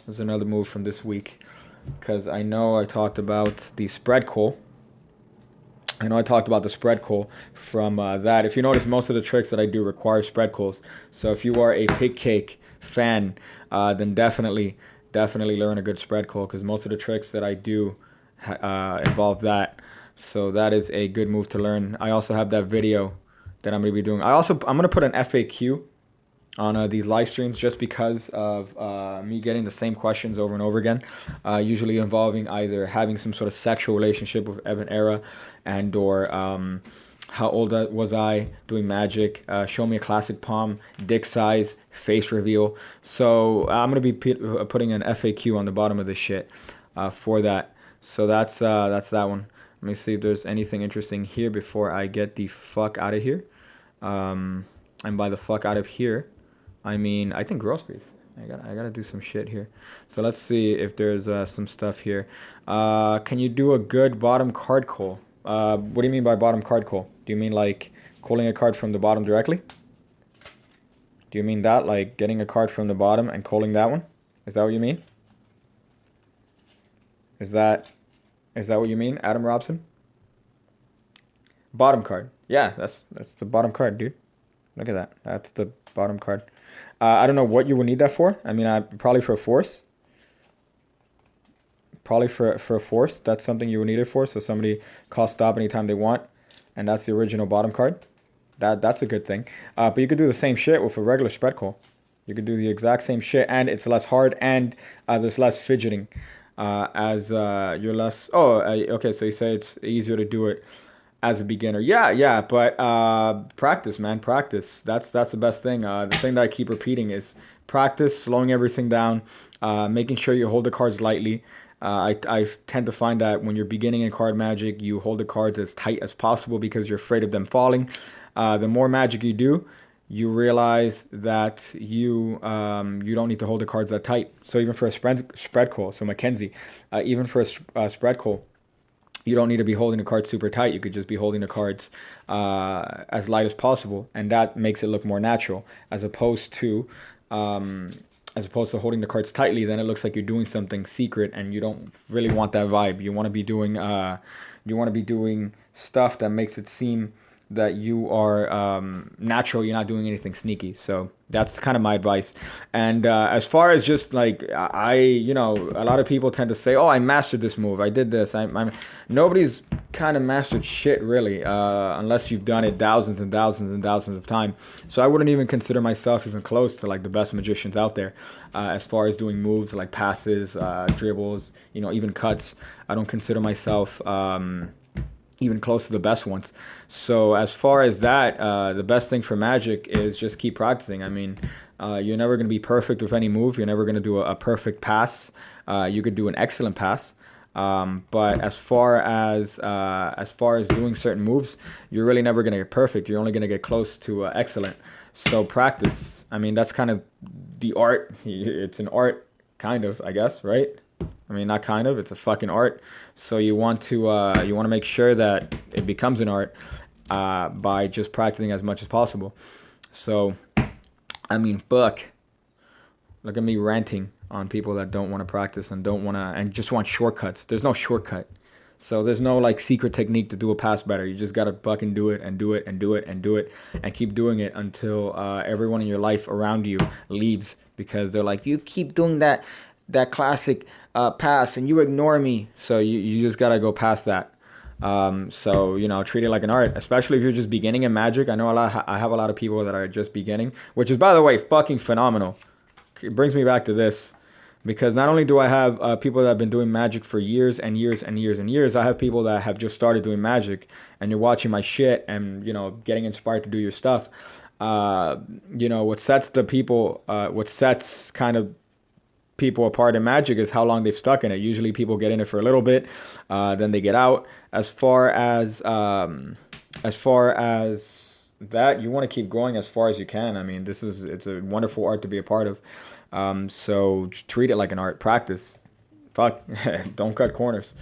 [SPEAKER 1] There's another move from this week, because I know I talked about the spread call. I know I talked about the spread call from that. If you notice, most of the tricks that I do require spread calls. So if you are a Pigcake fan, then definitely learn a good spread call, because most of the tricks that I do involve that. So that is a good move to learn. I also have that video that I'm going to be doing. I'm going to put an FAQ on these live streams, just because of me getting the same questions over and over again, usually involving either having some sort of sexual relationship with EvanEra, and or how old was I doing magic, show me a classic palm, dick size, face reveal. So I'm going to be putting an FAQ on the bottom of this shit for that. So that's that one. Let me see if there's anything interesting here before I get the fuck out of here. And by the fuck out of here, I mean, I think gross beef. I gotta do some shit here. So let's see if there's some stuff here. Can you do a good bottom card call? What do you mean by bottom card call? Do you mean like calling a card from the bottom directly? Do you mean that, like getting a card from the bottom and calling that one? Is that what you mean? Is that what you mean, Adam Robson? Bottom card. Yeah, that's the bottom card, dude. Look at that. That's the bottom card. I don't know what you would need that for. I mean, probably for a force. Probably for a force. That's something you would need it for. So somebody calls stop anytime they want, and that's the original bottom card. That's a good thing. But you could do the same shit with a regular spread call. You could do the exact same shit, and it's less hard, and there's less fidgeting. As you're less. Oh, okay. So you say it's easier to do it as a beginner. Yeah, but practice, man, practice. That's the best thing. The thing that I keep repeating is practice, slowing everything down, making sure you hold the cards lightly. I tend to find that when you're beginning in card magic, you hold the cards as tight as possible because you're afraid of them falling. The more magic you do, you realize that you don't need to hold the cards that tight. So even for a spread call, so Mackenzie, even for a spread call, you don't need to be holding the cards super tight. You could just be holding the cards as light as possible, and that makes it look more natural, as opposed to holding the cards tightly. Then it looks like you're doing something secret, and you don't really want that vibe. You want to be doing stuff that makes it seem that you are natural. You're not doing anything sneaky. So that's kind of my advice. And as far as just like a lot of people tend to say, oh, I mastered this move, I did this. Nobody's kind of mastered shit really, unless you've done it thousands and thousands and thousands of times. So I wouldn't even consider myself even close to like the best magicians out there, as far as doing moves like passes, dribbles, even cuts. I don't consider myself even close to the best ones. So as far as that, the best thing for magic is just keep practicing. I mean, you're never going to be perfect with any move. You're never going to do a perfect pass. You could do an excellent pass. But as far as doing certain moves, you're really never going to get perfect. You're only going to get close to excellent. So practice. I mean, that's kind of the art. It's an art, kind of, I guess, right? I mean, not kind of. It's a fucking art. So you want to make sure that it becomes an art by just practicing as much as possible. So, I mean, look at me ranting on people that don't want to practice and just want shortcuts. There's no shortcut. So there's no like secret technique to do a pass better. You just gotta fucking do it and do it and do it and do it and keep doing it until everyone in your life around you leaves, because they're like, you keep doing that classic pass and you ignore me. So you just gotta go past that. So, you know, treat it like an art, especially if you're just beginning in Magic. I know I have a lot of people that are just beginning, which is, by the way, fucking phenomenal. It brings me back to this, because not only do I have people that have been doing Magic for years and years and years and years, I have people that have just started doing Magic, and you're watching my shit and, you know, getting inspired to do your stuff. You know, what sets kind of people apart in Magic is how long they've stuck in it. Usually people get in it for a little bit, then they get out. As far as that, you want to keep going as far as you can. I mean, it's a wonderful art to be a part of. So treat it like an art. Practice. Fuck, don't cut corners.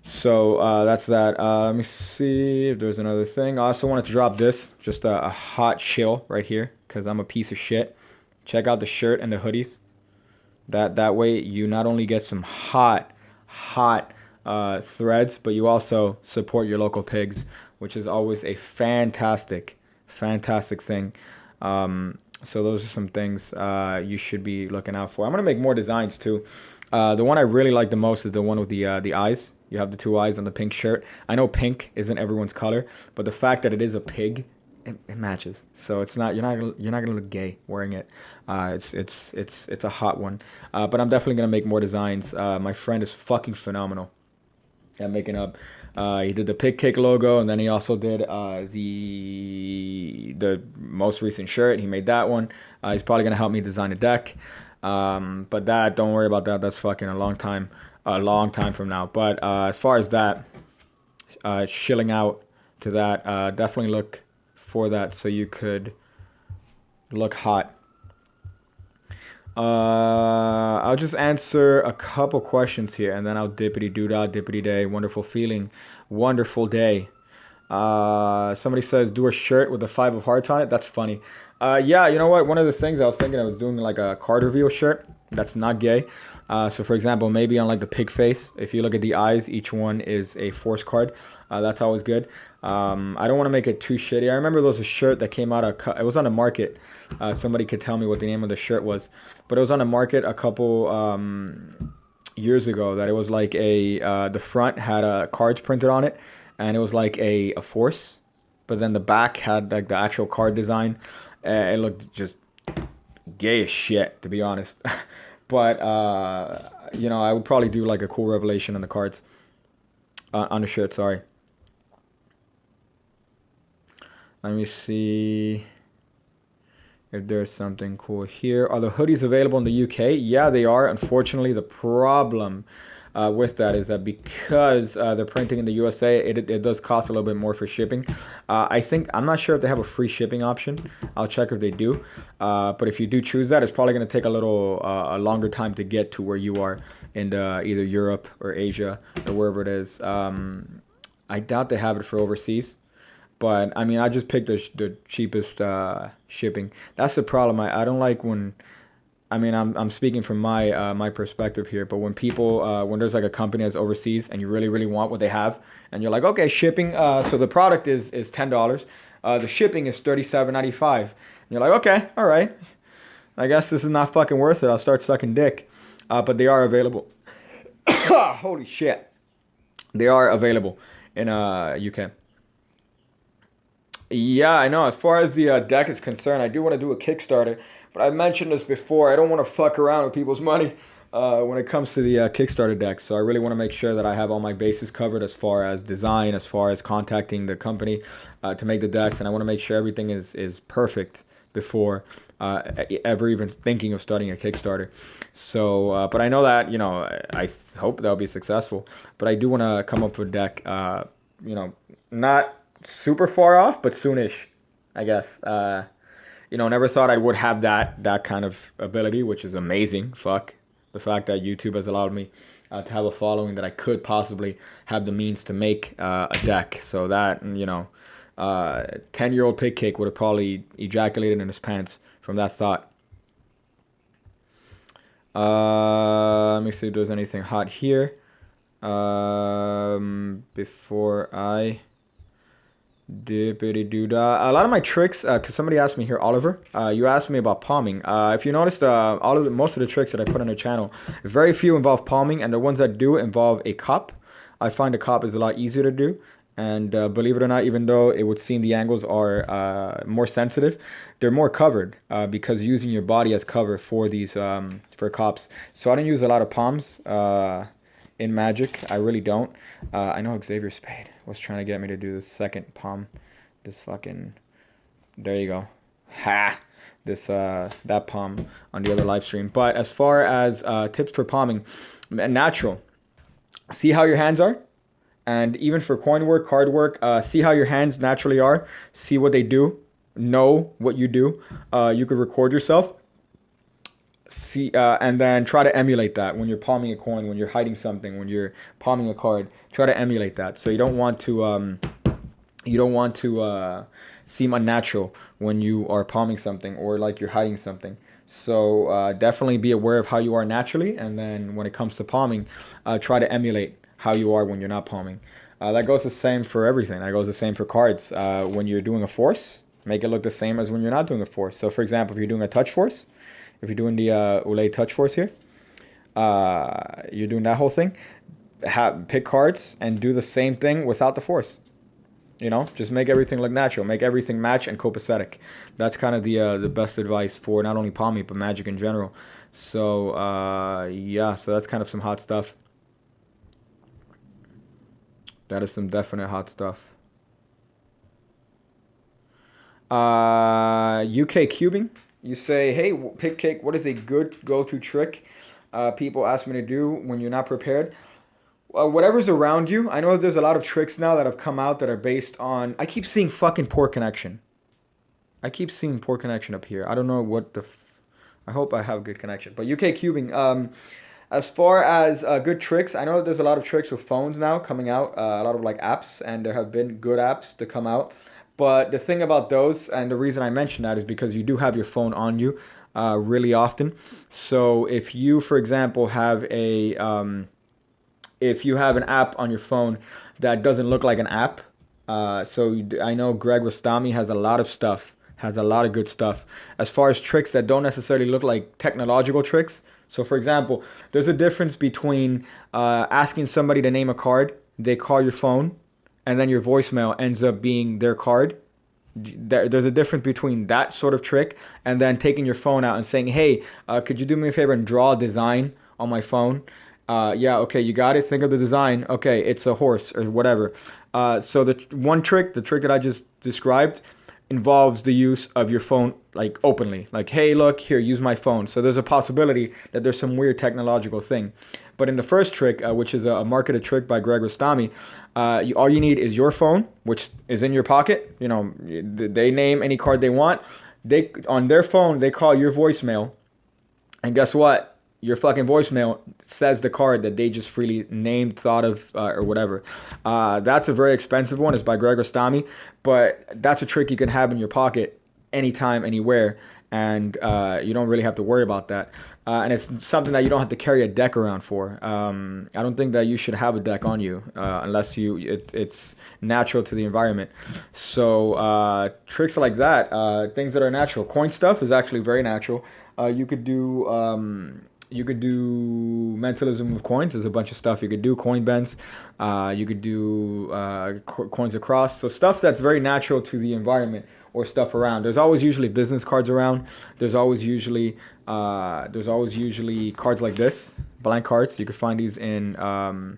[SPEAKER 1] So that's that. Let me see if there's another thing. I also wanted to drop this, just a hot shill right here, because I'm a piece of shit. Check out the shirt and the hoodies. That way you not only get some hot threads, but you also support your local pigs, which is always a fantastic thing. So those are some things you should be looking out for. I'm gonna make more designs too. The one I really like the most is the one with the eyes. You have the two eyes on the pink shirt. I know pink isn't everyone's color, but the fact that it is a pig, it matches. So it's not, you're not gonna look gay wearing it. It's a hot one. But I'm definitely gonna make more designs. My friend is fucking phenomenal at making up. He did the Pigcake logo, and then he also did the most recent shirt. He made that one. He's probably gonna help me design a deck. But don't worry about that. That's fucking a long time from now. But as far as that, shilling out to that, definitely look for that so you could look hot. I'll just answer a couple questions here, and then I'll dippity doo dah, dippity day. Wonderful feeling, wonderful day. Somebody says do a shirt with the 5 of hearts on it. That's funny. Yeah, you know what? One of the things I was thinking, I was doing like a card reveal shirt that's not gay. So for example, maybe on like the pig face, if you look at the eyes, each one is a force card. That's always good. I don't want to make it too shitty. I remember there was a shirt that came out, it was on the market. Somebody could tell me what the name of the shirt was, but it was on the market a couple years ago, that it was like the front had cards printed on it, and it was like a force, but then the back had like the actual card design. It looked just gay as shit, to be honest. But you know, I would probably do like a cool revelation on the cards, on the shirt, sorry. Let me see if there's something cool here. Are the hoodies available in the UK? Yeah, they are. Unfortunately, the problem with that is that because they're printing in the USA, it does cost a little bit more for shipping. I'm not sure if they have a free shipping option. I'll check if they do. But if you do choose that, it's probably going to take a longer time to get to where you are in either Europe or Asia or wherever it is. I doubt they have it for overseas. But I mean, I just picked the cheapest shipping. That's the problem. I don't like when, I mean, I'm speaking from my perspective here. But when people, when there's like a company that's overseas and you really want what they have, and you're like, okay, shipping. So the product is $10. The shipping is $37.95. And you're like, okay, all right. I guess this is not fucking worth it. I'll start sucking dick. But they are available. Holy shit, they are available in UK. Yeah, I know. As far as the deck is concerned, I do want to do a Kickstarter, but I mentioned this before. I don't want to fuck around with people's money when it comes to the Kickstarter deck. So I really want to make sure that I have all my bases covered as far as design, as far as contacting the company to make the decks, and I want to make sure everything is perfect before ever even thinking of starting a Kickstarter. So, but I know that, you know, I hope that'll be successful. But I do want to come up with a deck, you know, not super far off, but soonish, I guess. You know, never thought I would have that kind of ability, which is amazing. Fuck the fact that YouTube has allowed me to have a following that I could possibly have the means to make a deck. So that, you know, 10-year-old Pigcake would have probably ejaculated in his pants from that thought. Let me see if there's anything hot here before I dippity-doo-dah. A lot of my tricks, because somebody asked me here, Oliver, you asked me about palming. If you noticed, most of the tricks that I put on the channel, very few involve palming, and the ones that do involve a cup. I find a cop is a lot easier to do. And believe it or not, even though it would seem the angles are more sensitive, they're more covered because using your body as cover for these for cops. So I don't use a lot of palms in Magic. I really don't. I know Xavier Spade was trying to get me to do this second palm. This fucking, there you go. Ha! This that palm on the other live stream. But as far as tips for palming, natural. See how your hands are. And even for coin work, card work, see how your hands naturally are. See what they do. Know what you do. You could record yourself. See, and then try to emulate that when you're palming a coin, when you're hiding something, when you're palming a card. Try to emulate that. So you don't want to seem unnatural when you are palming something or like you're hiding something. So definitely be aware of how you are naturally, and then when it comes to palming, try to emulate how you are when you're not palming. That goes the same for everything. That goes the same for cards. When you're doing a force, make it look the same as when you're not doing a force. So for example, if you're doing a touch force, if you're doing the Ulay touch force here, you're doing that whole thing, pick cards and do the same thing without the force. You know, just make everything look natural. Make everything match and copacetic. That's kind of the best advice for not only palming, but Magic in general. So, yeah, so that's kind of some hot stuff. That is some definite hot stuff. UK cubing. You say, hey, Pigcake, what is a good go-to trick people ask me to do when you're not prepared? Whatever's around you. I know there's a lot of tricks now that have come out that are based on... I keep seeing fucking poor connection. I keep seeing poor connection up here. I don't know what the... I hope I have good connection. But UK cubing... as far as good tricks, I know there's a lot of tricks with phones now coming out, a lot of like apps, and there have been good apps to come out. But the thing about those, and the reason I mention that is because you do have your phone on you really often. So if you, for example, have if you have an app on your phone that doesn't look like an app, so I know Greg Rostami has a lot of stuff, has a lot of good stuff. As far as tricks that don't necessarily look like technological tricks, so for example, there's a difference between asking somebody to name a card, they call your phone, and then your voicemail ends up being their card. There's a difference between that sort of trick and then taking your phone out and saying, hey, could you do me a favor and draw a design on my phone? Yeah, okay, you got it. Think of the design. Okay, it's a horse or whatever. So the trick that I just described involves the use of your phone like openly. Like, hey, look, here, use my phone. So there's a possibility that there's some weird technological thing. But in the first trick, which is a marketed trick by Greg Rostami, all you need is your phone, which is in your pocket. You know, they name any card they want. On their phone, they call your voicemail. And guess what? Your fucking voicemail says the card that they just freely named, thought of, or whatever. That's a very expensive one. It's by Greg Rostami. But that's a trick you can have in your pocket anytime, anywhere. And you don't really have to worry about that. And it's something that you don't have to carry a deck around for. I don't think that you should have a deck on you unless it's natural to the environment. So tricks like that, things that are natural. Coin stuff is actually very natural. You could do mentalism with coins. There's a bunch of stuff you could do. Coin bends. You could do coins across. So stuff that's very natural to the environment or stuff around. There's always usually business cards around. There's always usually cards like this, blank cards. You can find these in what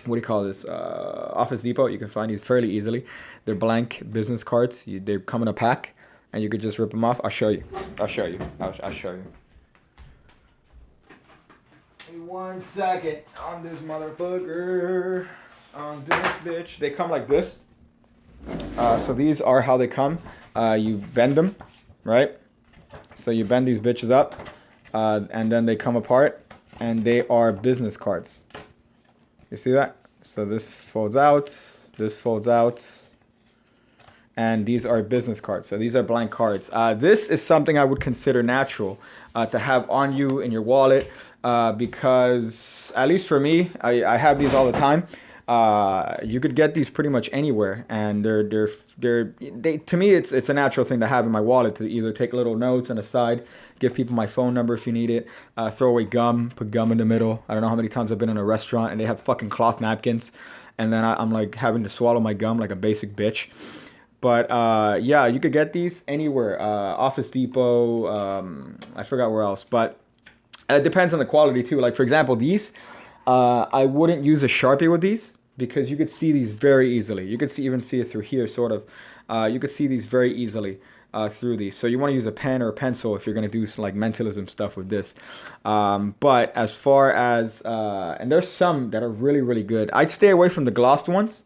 [SPEAKER 1] do you call this? Office Depot. You can find these fairly easily. They're blank business cards. They come in a pack, and you could just rip them off. I'll show you. One second on this motherfucker, on this bitch. They come like this. So these are how they come. You bend them, right? So you bend these bitches up, and then they come apart, and they are business cards. You see that? So this folds out, and these are business cards. So these are blank cards. This is something I would consider natural to have on you in your wallet. Because at least for me, I have these all the time. You could get these pretty much anywhere, and they to me it's a natural thing to have in my wallet to either take little notes on the side, give people my phone number if you need it, throw away gum, put gum in the middle. I don't know how many times I've been in a restaurant and they have fucking cloth napkins, and then I'm like having to swallow my gum like a basic bitch. But yeah, you could get these anywhere. Office Depot, I forgot where else, but it depends on the quality too. Like for example, these, I wouldn't use a Sharpie with these because you could see these very easily. You could even see it through here, sort of. You could see these very easily through these. So you want to use a pen or a pencil if you're going to do some like mentalism stuff with this. But as far as, and there's some that are really, really good. I'd stay away from the glossed ones.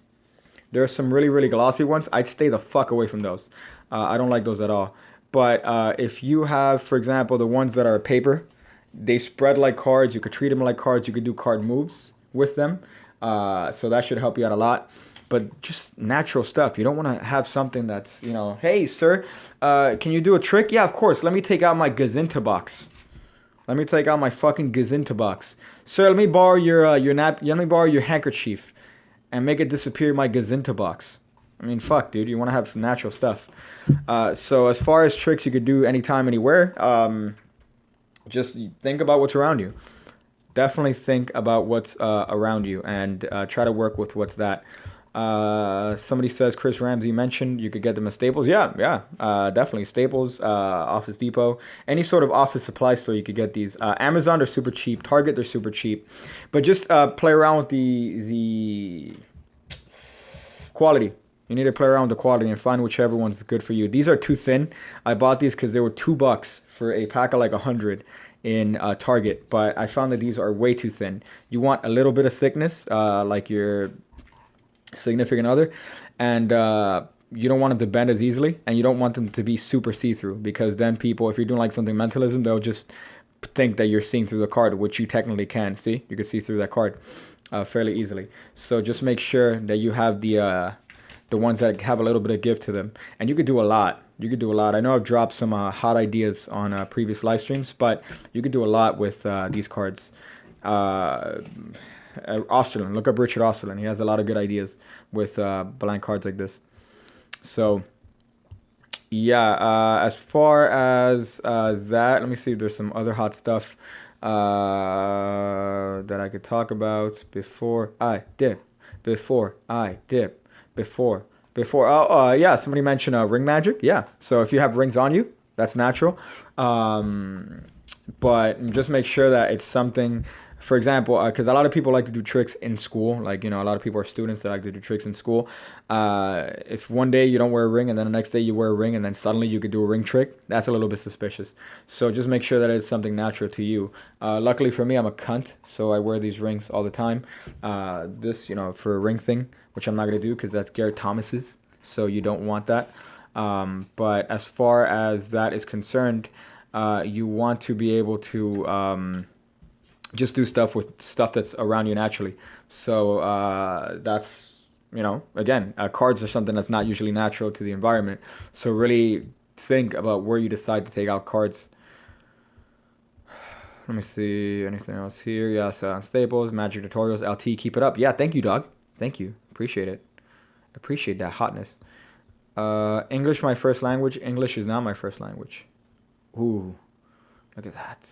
[SPEAKER 1] There are some really, really glossy ones. I'd stay the fuck away from those. I don't like those at all. But if you have, for example, the ones that are paper, they spread like cards. You could treat them like cards. You could do card moves with them. So that should help you out a lot. But just natural stuff. You don't want to have something that's, you know, hey, sir, can you do a trick? Yeah, of course. Let me take out my Gazinta box. Let me take out my fucking Gazinta box. Sir, let me borrow your nap. Let me borrow your handkerchief and make it disappear in my Gazinta box. I mean, fuck, dude. You want to have natural stuff. So as far as tricks you could do anytime, anywhere, just think about what's around you. Definitely think about what's around you and try to work with what's that. Somebody says Chris Ramsey mentioned you could get them at Staples. Yeah, definitely Staples, Office Depot, any sort of office supply store you could get these. Amazon, they're super cheap. Target, they're super cheap. But just play around with the quality. You need to play around with the quality and find whichever one's good for you. These are too thin. I bought these because they were $2 for a pack of like 100 in Target, but I found that these are way too thin. You want a little bit of thickness, like your significant other, and you don't want them to bend as easily, and you don't want them to be super see-through, because then people, if you're doing like something mentalism, they'll just think that you're seeing through the card, which you technically can. See, you can see through that card fairly easily. So just make sure that you have the ones that have a little bit of give to them, and you could do a lot. You could do a lot. I know I've dropped some hot ideas on previous live streams, but you could do a lot with these cards. Osterlin, look up Richard Osterlin. He has a lot of good ideas with blank cards like this. So yeah, as far as that, let me see if there's some other hot stuff that I could talk about before I dip. Yeah, somebody mentioned ring magic. Yeah, so if you have rings on you, that's natural. But just make sure that it's something. For example, because a lot of people like to do tricks in school. Like, you know, a lot of people are students that like to do tricks in school. If one day you don't wear a ring and then the next day you wear a ring and then suddenly you could do a ring trick, that's a little bit suspicious. So just make sure that it's something natural to you. Luckily for me, I'm a cunt, so I wear these rings all the time. This, you know, for a ring thing, which I'm not going to do because that's Garrett Thomas's, so you don't want that. But as far as that is concerned, you want to be able to just do stuff with stuff that's around you naturally. So that's, you know, again, cards are something that's not usually natural to the environment. So really think about where you decide to take out cards. Let me see, anything else here? Yes, Staples, Magic Tutorials, LT, keep it up. Yeah, thank you, dog. Thank you. Appreciate it. Appreciate that hotness. English, my first language. English is not my first language. Ooh, look at that.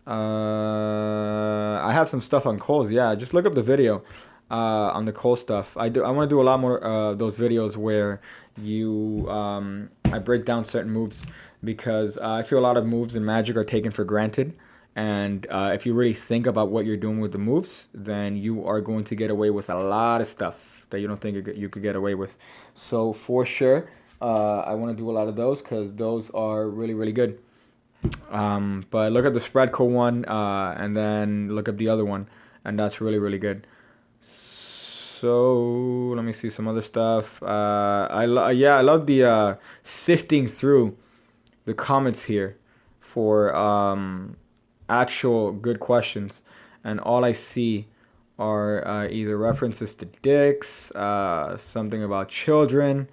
[SPEAKER 1] I have some stuff on Coles. Yeah, just look up the video on the Cole stuff. I want to do a lot more those videos where you I break down certain moves, because I feel a lot of moves in Magic are taken for granted. And if you really think about what you're doing with the moves, then you are going to get away with a lot of stuff that you don't think you could get away with. So for sure, I want to do a lot of those because those are really, really good. But look at the Spreadco one, and then look up the other one, and that's really, really good. So let me see some other stuff. I love the sifting through the comments here for actual good questions, and all I see are either references to dicks, something about children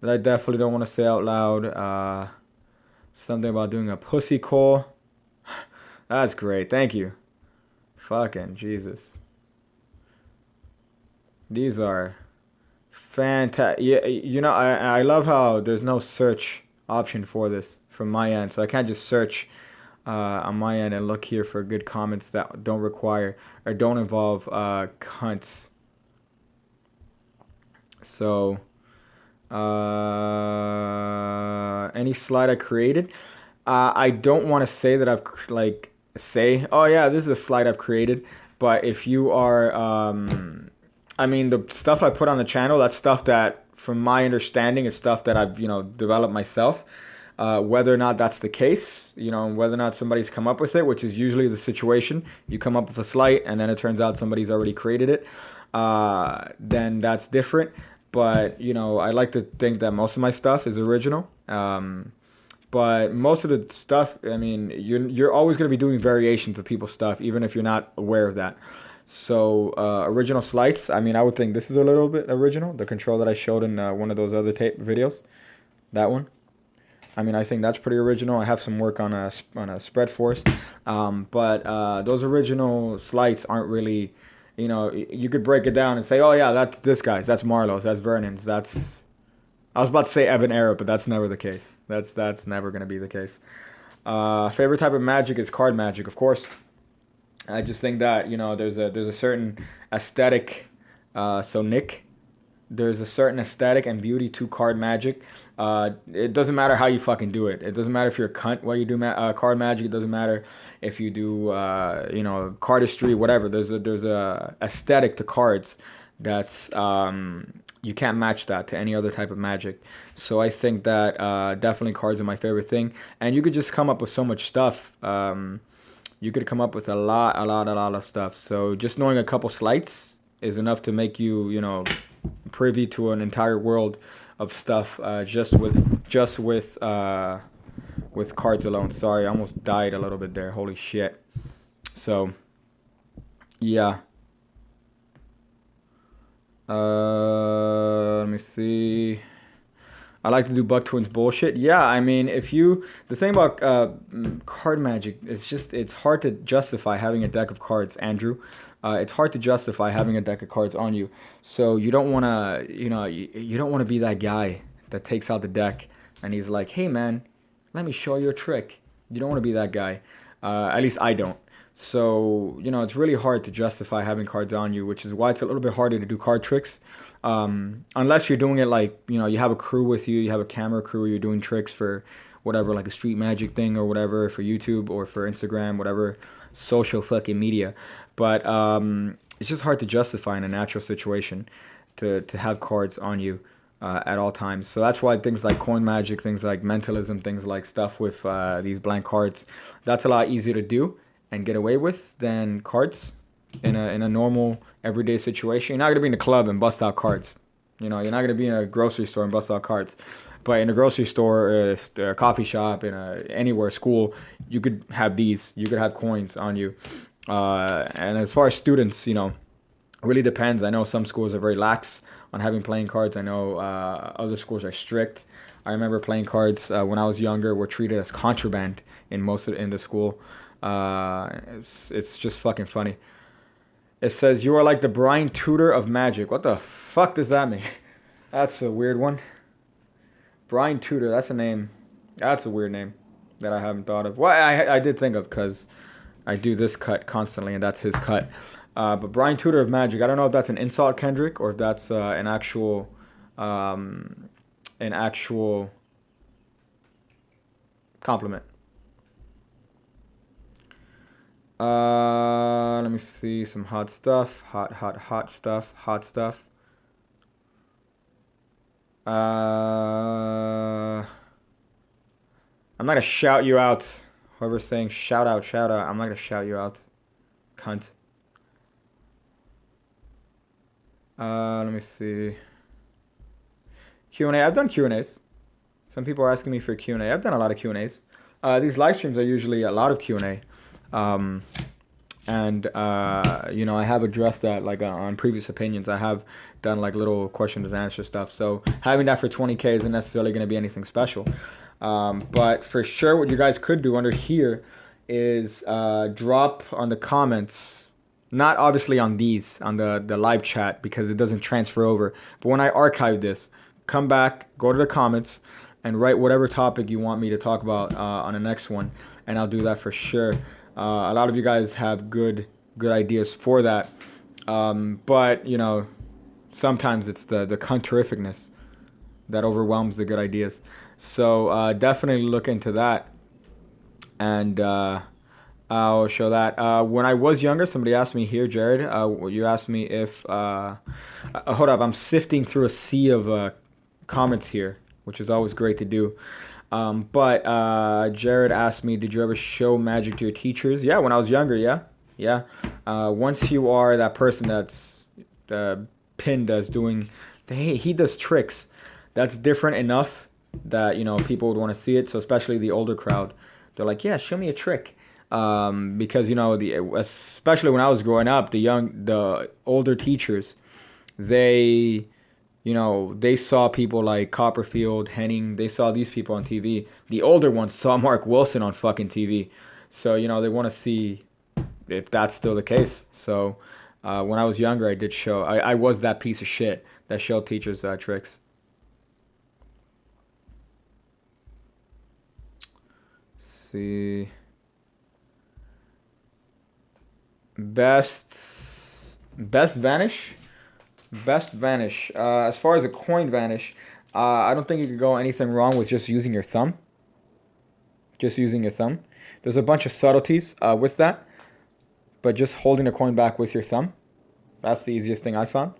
[SPEAKER 1] that I definitely don't want to say out loud. Something about doing a pussy call. That's great. Thank you. Fucking Jesus. These are fantastic. Yeah, you know, I love how there's no search option for this from my end, so I can't just search on my end and look here for good comments that don't require or don't involve cunts. So, any slide I created, I don't want to say that I've like say, oh yeah, this is a slide I've created. But if you are, I mean, the stuff I put on the channel, that's stuff that, from my understanding, is stuff that I've, developed myself. Whether or not that's the case, whether or not somebody's come up with it, which is usually the situation, you come up with a slide and then it turns out somebody's already created it, then that's different. But, I like to think that most of my stuff is original. But most of the stuff, I mean, you're always going to be doing variations of people's stuff, even if you're not aware of that. So original slides, I mean, I would think this is a little bit original. The control that I showed in one of those other tape videos, that one. I mean, I think that's pretty original. I have some work on a spread force, but those original slides aren't really, you could break it down and say, oh yeah, that's this guy's, that's Marlowe's, that's Vernon's, that's. I was about to say EvanEra, but that's never the case. That's never gonna be the case. Favorite type of magic is card magic, of course. I just think that there's a certain aesthetic. So Nick, there's a certain aesthetic and beauty to card magic. It doesn't matter how you fucking do it. It doesn't matter if you're a cunt while you do card magic. It doesn't matter if you do cardistry, whatever. There's a aesthetic to cards that's you can't match that to any other type of magic. So I think that definitely cards are my favorite thing. And you could just come up with so much stuff. You could come up with a lot of stuff. So just knowing a couple sleights is enough to make you, privy to an entire world of stuff just with cards alone. Sorry, I almost died a little bit there. Holy shit. So, yeah. Let me see. I like to do Buck Twins bullshit. Yeah, I mean, the thing about card magic, it's hard to justify having a deck of cards, Andrew. It's hard to justify having a deck of cards on you. So you don't want to, you don't want to be that guy that takes out the deck and he's like, hey man, let me show you a trick. You don't want to be that guy. At least I don't. So, it's really hard to justify having cards on you, which is why it's a little bit harder to do card tricks. Unless you're doing it like, you have a crew with you, you have a camera crew, you're doing tricks for whatever, like a street magic thing or whatever, for YouTube or for Instagram, whatever social fucking media. But it's just hard to justify in a natural situation to have cards on you at all times. So that's why things like coin magic, things like mentalism, things like stuff with these blank cards, that's a lot easier to do and get away with than cards in a normal everyday situation. You're not gonna be in a club and bust out cards. You're not gonna be in a grocery store and bust out cards. But in a grocery store, a coffee shop, anywhere, school, you could have these. You could have coins on you. And as far as students, it really depends. I know some schools are very lax on having playing cards. I know other schools are strict. I remember playing cards when I was younger were treated as contraband in the school. It's just fucking funny. It says, you are like the Brian Tudor of magic. What the fuck does that mean? That's a weird one. Brian Tudor, that's a name. That's a weird name that I haven't thought of. Well, I did think of, because I do this cut constantly, and that's his cut. But Brian Tudor of magic, I don't know if that's an insult, Kendrick, or if that's an actual compliment. Let me see some hot stuff. Hot stuff. I'm not gonna shout you out. Whoever's saying shout out, I'm not gonna shout you out, cunt. Let me see. Q&A. I've done Q&As. Some people are asking me for Q&A. I've done a lot of Q&As. These live streams are usually a lot of Q&A. I have addressed that on previous opinions. I have done little questions and answer stuff. So having that for 20K isn't necessarily going to be anything special. But for sure, what you guys could do under here is drop on the comments. Not obviously on the live chat because it doesn't transfer over. But when I archive this, come back, go to the comments, and write whatever topic you want me to talk about on the next one, and I'll do that for sure. A lot of you guys have good ideas for that, but you know, sometimes it's the terrificness that overwhelms the good ideas. So definitely look into that, and I'll show that. When I was younger, somebody asked me here, Jared, you asked me if, hold up, I'm sifting through a sea of comments here, which is always great to do. But Jared asked me, did you ever show magic to your teachers? Yeah, when I was younger, yeah. Once you are that person that's pinned as doing, hey, he does tricks, that's different enough that, you know, people would want to see it. So especially the older crowd, they're like, yeah, show me a trick. Because, you know, especially when I was growing up, the older teachers, they, you know, they saw people like Copperfield, Henning, they saw these people on TV. The older ones saw Mark Wilson on fucking TV. So, you know, they want to see if that's still the case. So, when I was younger, I did show, I was that piece of shit that showed teachers tricks. Let's see. Best vanish. As far as a coin vanish, I don't think you could go anything wrong with just using your thumb. There's a bunch of subtleties with that, but just holding the coin back with your thumb, that's the easiest thing I found.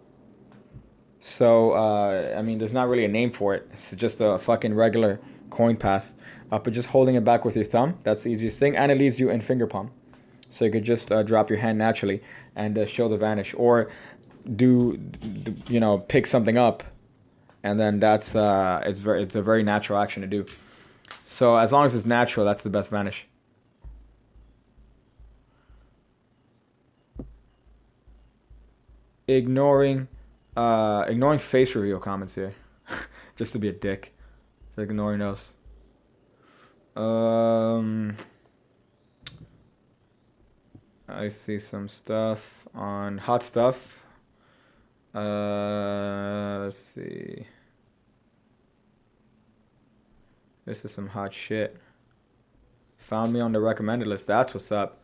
[SPEAKER 1] So I mean, there's not really a name for it. It's just a fucking regular coin pass. But just holding it back with your thumb, that's the easiest thing, and it leaves you in finger palm. So you could just drop your hand naturally and show the vanish, or you know, pick something up, and then that's it's a very natural action to do. So as long as it's natural, that's the best vanish. Ignoring face reveal comments here, just to be a dick. So ignoring those. I see some stuff on hot stuff. Let's see. This is some hot shit. Found me on the recommended list. That's what's up.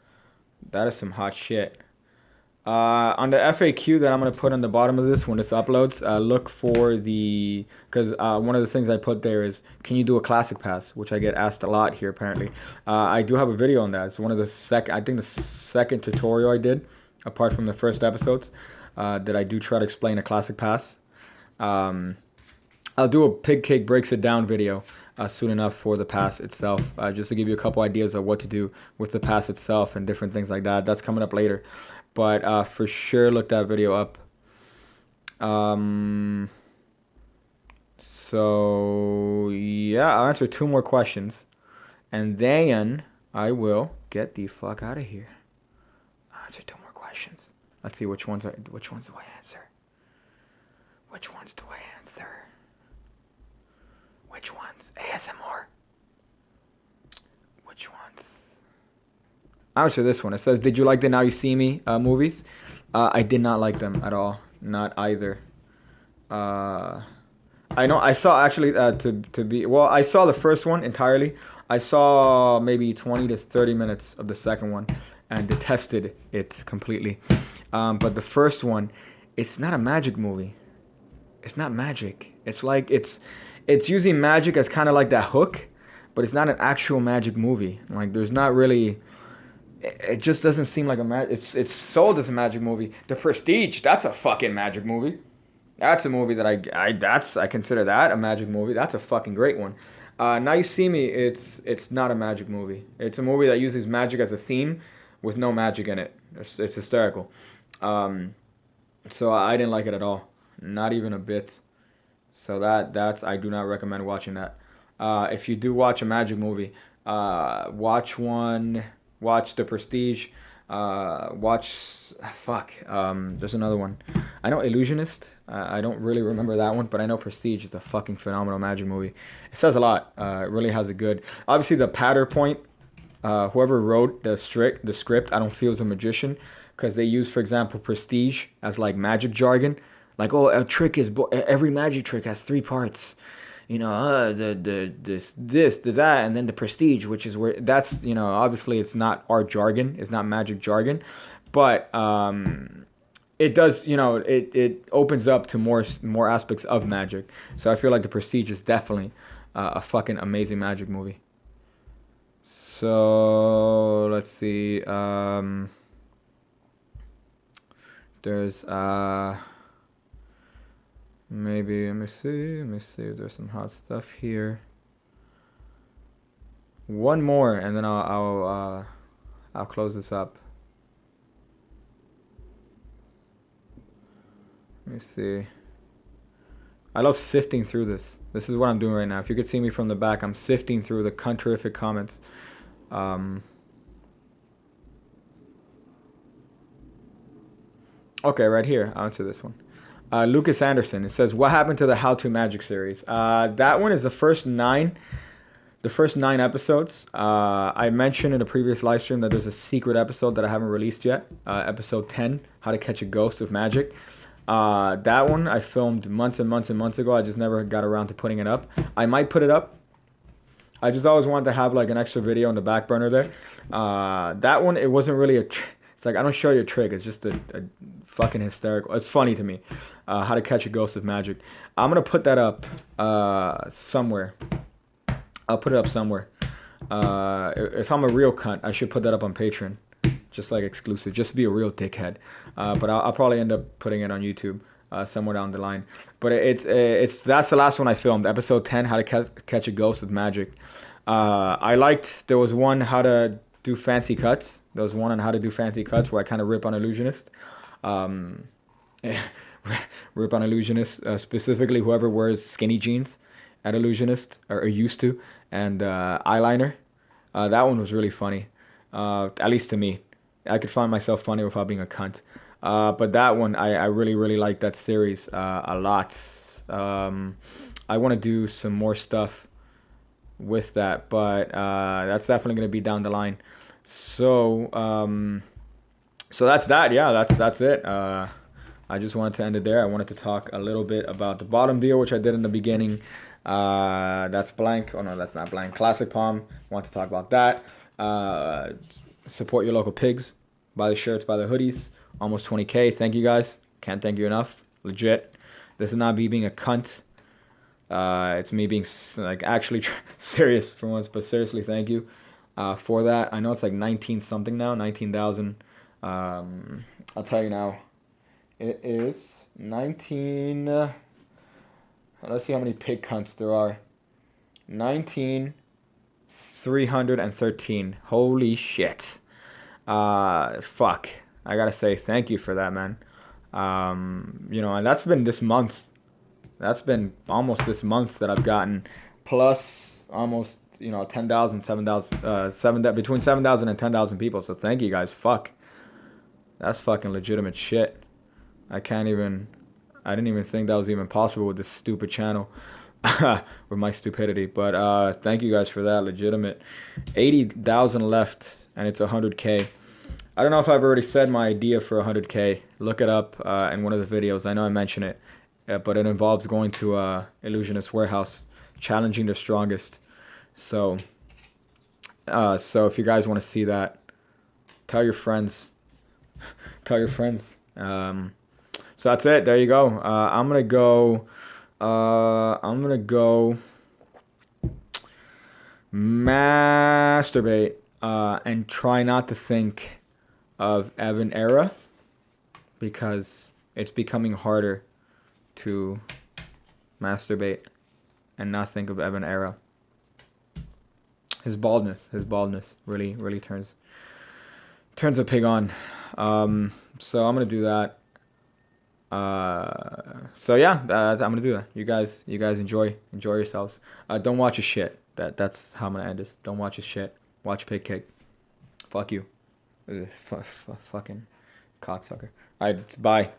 [SPEAKER 1] That is some hot shit. On the FAQ that I'm going to put on the bottom of this when this uploads, look for because one of the things I put there is, can you do a classic pass, which I get asked a lot here apparently. I do have a video on that. It's one of the second tutorial I did, apart from the first episodes, that I do try to explain a classic pass. I'll do a Pigcake breaks it down video soon enough for the pass itself, just to give you a couple ideas of what to do with the pass itself and different things like that. That's coming up later. But for sure, look that video up. So, yeah, I'll answer 2 more questions. And then I will get the fuck out of here. I'll answer 2 more questions. Let's see which ones do I answer. Which ones do I answer? Which ones? ASMR. Which ones? I'll answer this one. It says, did you like the Now You See Me movies? I did not like them at all. Not either. I know I saw actually I saw the first one entirely. I saw maybe 20 to 30 minutes of the second one and detested it completely. But the first one, it's not a magic movie. It's not magic. It's like it's using magic as kind of like that hook, but it's not an actual magic movie. Like there's not really. It just doesn't seem like a magic. It's sold as a magic movie. The Prestige, that's a fucking magic movie. That's a movie that I consider that a magic movie. That's a fucking great one. Now You See Me, it's not a magic movie. It's a movie that uses magic as a theme with no magic in it. It's hysterical. So I didn't like it at all. Not even a bit. So that's I do not recommend watching that. If you do watch a magic movie, watch The Prestige. There's another one. I know Illusionist. I don't really remember that one, but I know Prestige is a fucking phenomenal magic movie. It says a lot. It really has a good. Obviously, the Patter Point Whoever wrote the script, I don't feel is a magician, because they use, for example, prestige as like magic jargon. Like, oh, a trick is every magic trick has three parts. You know, the that, and then the prestige, which is where that's, you know, obviously it's not art jargon, it's not magic jargon, but it does, you know, it opens up to more aspects of magic. So I feel like the prestige is definitely a fucking amazing magic movie. So let's see. There's maybe let me see if there's some hot stuff here. One more, and then I'll close this up. Let me see. I love sifting through this. This is what I'm doing right now. If you could see me from the back, I'm sifting through the terrific comments. Okay, right here. I'll answer this one. Lucas Anderson. It says, "What happened to the How to Magic series?" That one is the first 9. The first 9 episodes. I mentioned in a previous live stream that there's a secret episode that I haven't released yet. Episode 10, How to Catch a Ghost with Magic. That one I filmed months and months and months ago. I just never got around to putting it up. I might put it up. I just always wanted to have like an extra video on the back burner there. That one, it wasn't really it's like, I don't show you a trick. It's just a fucking hysterical. It's funny to me. How to Catch a Ghost with Magic. I'm going to put that up somewhere. I'll put it up somewhere. If I'm a real cunt, I should put that up on Patreon. Just like exclusive. Just to be a real dickhead. But I'll probably end up putting it on YouTube somewhere down the line. But that's the last one I filmed. Episode 10, How to Catch a Ghost with Magic. I liked, there was one, How to do fancy cuts. There was one on how to do fancy cuts where I kind of rip on Illusionist. Rip on Illusionist, specifically whoever wears skinny jeans at Illusionist, or used to, and eyeliner. That one was really funny, at least to me. I could find myself funny without being a cunt. But that one, I really, really like that series a lot. I want to do some more stuff with that, but that's definitely going to be down the line. So that's that. Yeah, that's it. I just wanted to end it there. I wanted to talk a little bit about the bottom deal, which I did in the beginning. That's blank. Oh no, that's not blank. Classic Palm. Want to talk about that. Support your local pigs. Buy the shirts, buy the hoodies. Almost 20K. Thank you guys. Can't thank you enough. Legit. This is not me being a cunt. It's me being like actually serious for once. But seriously, thank you for that. I know it's like 19 something now. 19,000. I'll tell you now. It is 19. Let's see how many pig cunts there are. 19,313. Holy shit. Fuck. I gotta say thank you for that, man. You know, and that's been this month. That's been almost this month that I've gotten, plus almost, you know, 10,000, 7,000, between 7,000 and 10,000 people. So thank you guys. Fuck. That's fucking legitimate shit. I didn't even think that was even possible with this stupid channel. With my stupidity. But thank you guys for that. Legitimate. 80,000 left, and it's 100K. I don't know if I've already said my idea for 100K. Look it up in one of the videos. I know I mentioned it. But it involves going to Illusionist Warehouse, challenging the strongest. So if you guys want to see that, tell your friends. Tell your friends. So that's it. There you go. I'm gonna go masturbate and try not to think of EvanEra, because it's becoming harder to masturbate and not think of EvanEra. His baldness really turns a pig on. So I'm gonna do that. So yeah, I'm gonna do that. You guys enjoy yourselves. Don't watch his shit. That's how I'm gonna end this. Don't watch his shit. Watch Pigcake. Fuck you. Fucking cocksucker. Alright, bye.